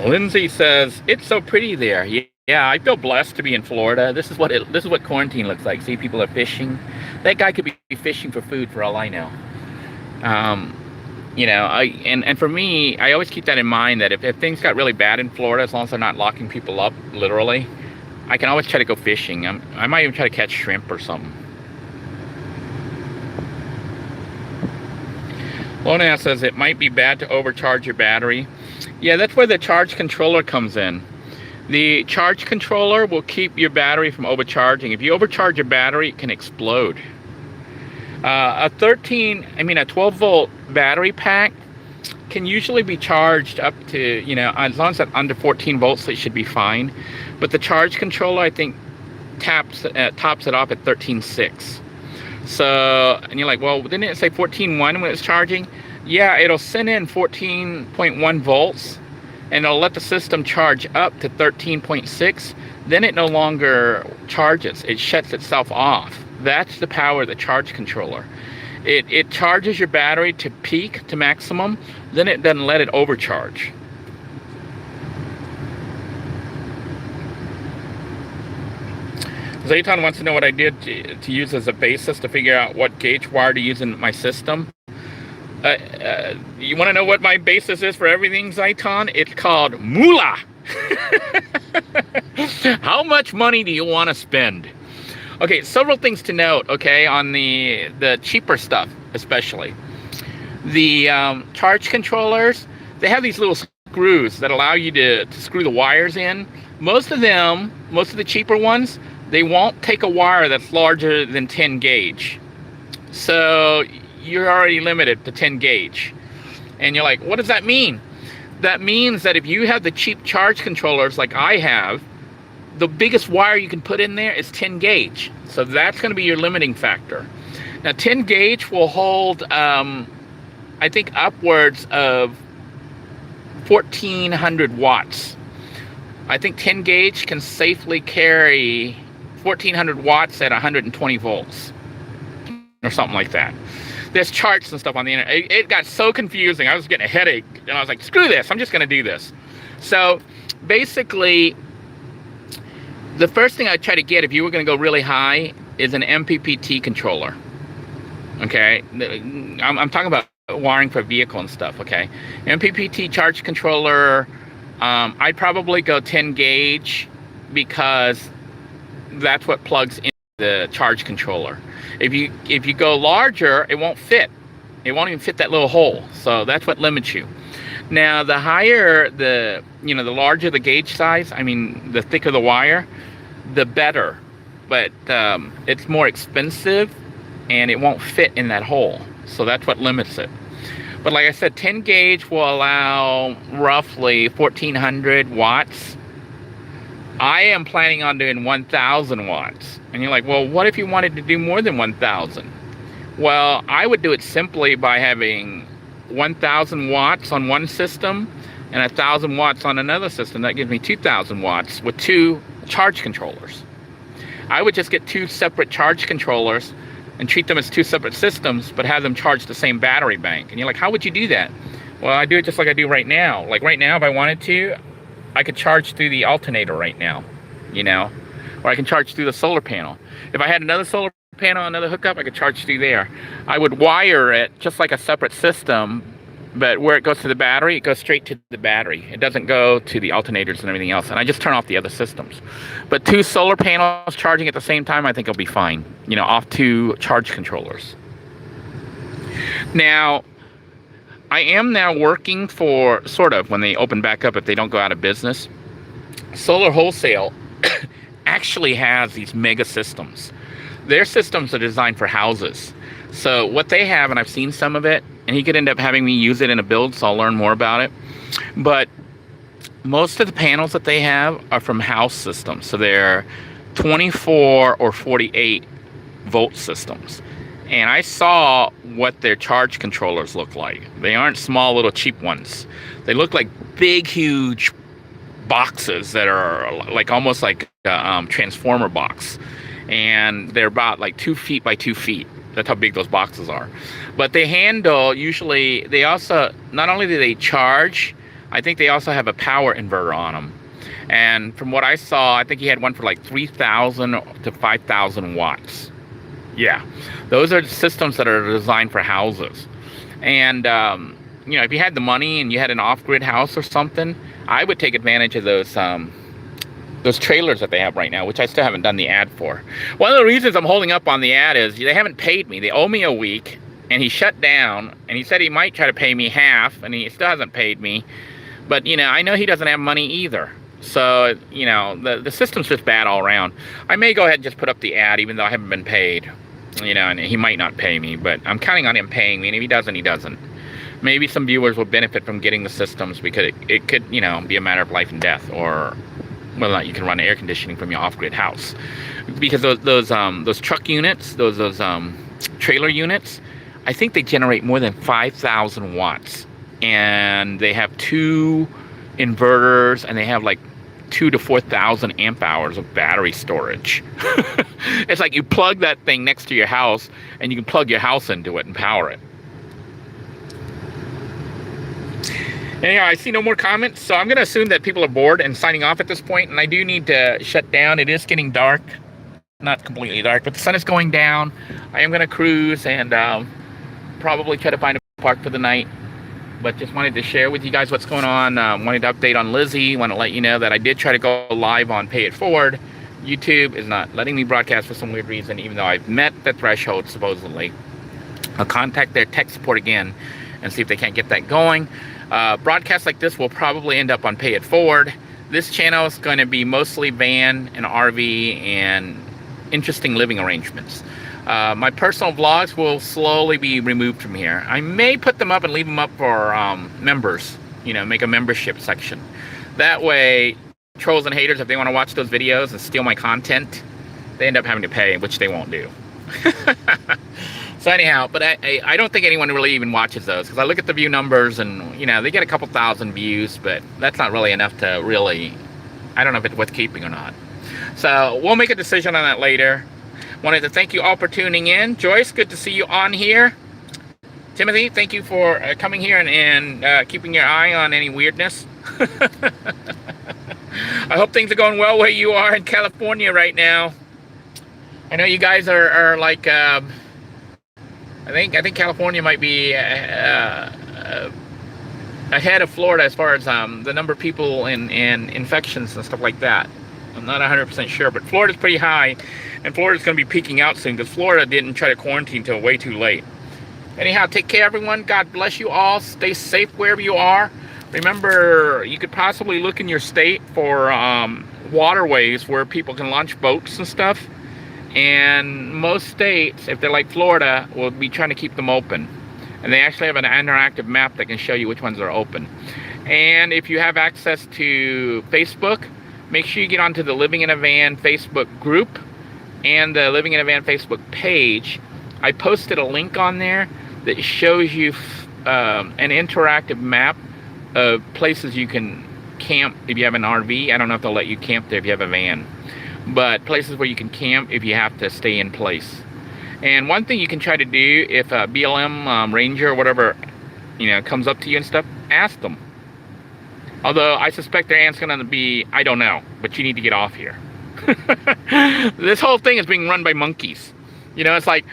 Lindsay says it's so pretty there. Yeah, I feel blessed to be in Florida. This is what quarantine looks like. See, people are fishing. That guy could be fishing for food for all I know. And for me, I always keep that in mind, that if things got really bad in Florida, as long as they're not locking people up, literally, I can always try to go fishing. I might even try to catch shrimp or something. Lona says it might be bad to overcharge your battery. Yeah, that's where the charge controller comes in. The charge controller will keep your battery from overcharging. If you overcharge your battery, it can explode. A 12 volt battery pack can usually be charged up to, as long as it's under 14 volts, it should be fine. But the charge controller, I think, tops it off at 13.6. So, and you're like, well, didn't it say 14.1 when it's charging? Yeah, it'll send in 14.1 volts, and it'll let the system charge up to 13.6. Then it no longer charges. It shuts itself off. That's the power of the charge controller. It charges your battery to peak, to maximum, then it doesn't let it overcharge. Zayton wants to know what I did to use as a basis to figure out what gauge wire to use in my system. You want to know what my basis is for everything, Zayton? It's called moolah. How much money do you want to spend? Okay, several things to note, okay, on the cheaper stuff, especially. The charge controllers, they have these little screws that allow you to screw the wires in. Most of the cheaper ones, they won't take a wire that's larger than 10 gauge. So you're already limited to 10 gauge. And you're like, what does that mean? That means that if you have the cheap charge controllers like I have, the biggest wire you can put in there is 10 gauge. So that's going to be your limiting factor. Now 10 gauge will hold, I think, upwards of 1,400 watts. I think 10 gauge can safely carry 1,400 watts at 120 volts. Or something like that. There's charts and stuff on the internet. It got so confusing. I was getting a headache. And I was like, screw this. I'm just going to do this. So basically, the first thing I'd try to get if you were going to go really high is an MPPT controller. Okay? I'm talking about wiring for a vehicle and stuff, okay? MPPT charge controller, I'd probably go 10 gauge because that's what plugs in the charge controller. If you go larger, it won't fit. It won't even fit that little hole. So that's what limits you. Now, the higher the larger the gauge size, I mean, the thicker the wire, the better. But it's more expensive and it won't fit in that hole. So that's what limits it. But like I said, 10 gauge will allow roughly 1,400 watts. I am planning on doing 1,000 watts. And you're like, well, what if you wanted to do more than 1,000? Well, I would do it simply by having 1,000 watts on one system and 1,000 watts on another system. That gives me 2,000 watts with 2 charge controllers. I would just get 2 separate charge controllers and treat them as 2 separate systems, but have them charge the same battery bank. And you're like, how would you do that? Well, I do it just like I do right now. Like right now, if I wanted to, I could charge through the alternator right now, or I can charge through the solar panel. If I had another solar panel, another hookup, I could charge through there. I would wire it just like a separate system, but where it goes to the battery, it goes straight to the battery. It doesn't go to the alternators and everything else. And I just turn off the other systems. But 2 solar panels charging at the same time, I think it'll be fine. Off 2 charge controllers. Now, I am now working for, sort of, when they open back up, if they don't go out of business, Solar Wholesale actually has these mega systems. Their systems are designed for houses. So what they have, and I've seen some of it, and he could end up having me use it in a build, so I'll learn more about it. But most of the panels that they have are from house systems. So they're 24 or 48 volt systems. And I saw what their charge controllers look like. They aren't small little cheap ones. They look like big, huge boxes that are like almost like a transformer box. And they're about like 2 feet by 2 feet. That's how big those boxes are. But they handle, usually, they also, not only do they charge, I think they also have a power inverter on them. And from what I saw, I think he had one for like 3,000 to 5,000 watts. Yeah, those are systems that are designed for houses. And, you know, if you had the money and you had an off-grid house or something, I would take advantage of those trailers that they have right now, which I still haven't done the ad for. One of the reasons I'm holding up on the ad is they haven't paid me. They owe me a week, and he shut down, and he said he might try to pay me half, and he still hasn't paid me. But, you know, I know he doesn't have money either. So, you know, the system's just bad all around. I may go ahead and just put up the ad, even though I haven't been paid. You know, and he might not pay me, but I'm counting on him paying me, and if he doesn't, he doesn't. Maybe some viewers will benefit from getting the systems, because it could, you know, be a matter of life and death, or whether or not you can run air conditioning from your off-grid house. Because those truck units, those trailer units, I think they generate more than 5,000 watts. And they have 2 inverters, and they have like 2,000 to 4,000 amp hours of battery storage. It's like you plug that thing next to your house, and you can plug your house into it and power it. Anyhow, I see no more comments, so I'm going to assume that people are bored and signing off at this point, and I do need to shut down. It is getting dark. Not completely dark, but the sun is going down. I am going to cruise and probably try to find a park for the night. But just wanted to share with you guys what's going on. Wanted to update on Lizzy. Want to let you know that I did try to go live on Pay It Forward. YouTube is not letting me broadcast for some weird reason, even though I've met the threshold, supposedly. I'll contact their tech support again and see if they can't get that going. Broadcasts like this will probably end up on Pay It Forward. This channel is going to be mostly van and RV and interesting living arrangements. My personal vlogs will slowly be removed from here. I may put them up and leave them up for members, you know, make a membership section. That way, trolls and haters, if they want to watch those videos and steal my content, they end up having to pay, which they won't do. So anyhow, but I don't think anyone really even watches those, because I look at the view numbers and, you know, they get a couple thousand views, but that's not really enough to really, I don't know if it's worth keeping or not. So we'll make a decision on that later. Wanted to thank you all for tuning in. Joyce, good to see you on here. Timothy, thank you for coming here and keeping your eye on any weirdness. I hope things are going well where you are in California right now. I know you guys are like, I think California might be ahead of Florida as far as the number of people and infections and stuff like that. I'm not 100% sure, but Florida's pretty high, and Florida's going to be peaking out soon, because Florida didn't try to quarantine until way too late. Anyhow, take care, everyone. God bless you all. Stay safe wherever you are. Remember, you could possibly look in your state for waterways where people can launch boats and stuff. And most states, if they're like Florida, will be trying to keep them open. And they actually have an interactive map that can show you which ones are open. And if you have access to Facebook, make sure you get onto the Living in a Van Facebook group and the Living in a Van Facebook page. I posted a link on there that shows you an interactive map of places you can camp if you have an RV. I don't know if they'll let you camp there if you have a van, but places where you can camp if you have to stay in place. And one thing you can try to do, if a BLM ranger or whatever, you know, comes up to you and stuff, ask them. Although I suspect their answer's going to be, I don't know, but you need to get off here. This whole thing is being run by monkeys. You know, it's like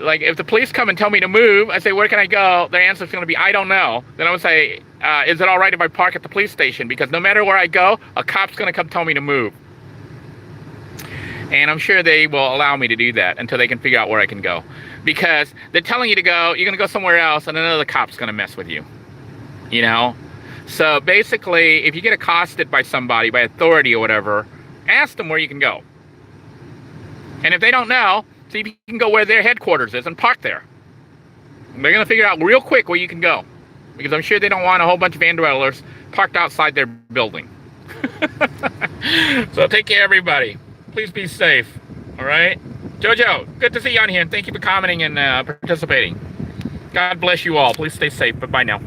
if the police come and tell me to move, I say, where can I go? Their answer's going to be, I don't know. Then I would say, is it all right if I park at the police station? Because no matter where I go, a cop's going to come tell me to move. And I'm sure they will allow me to do that until they can figure out where I can go. Because they're telling you to go, you're going to go somewhere else, and another cop's going to mess with you. You know? So basically, if you get accosted by somebody, by authority or whatever, ask them where you can go. And if they don't know, see if you can go where their headquarters is and park there. They're going to figure out real quick where you can go. Because I'm sure they don't want a whole bunch of vandalers parked outside their building. So take care, everybody. Please be safe. All right? Jojo, good to see you on here, and thank you for commenting and participating. God bless you all. Please stay safe. Bye-bye now.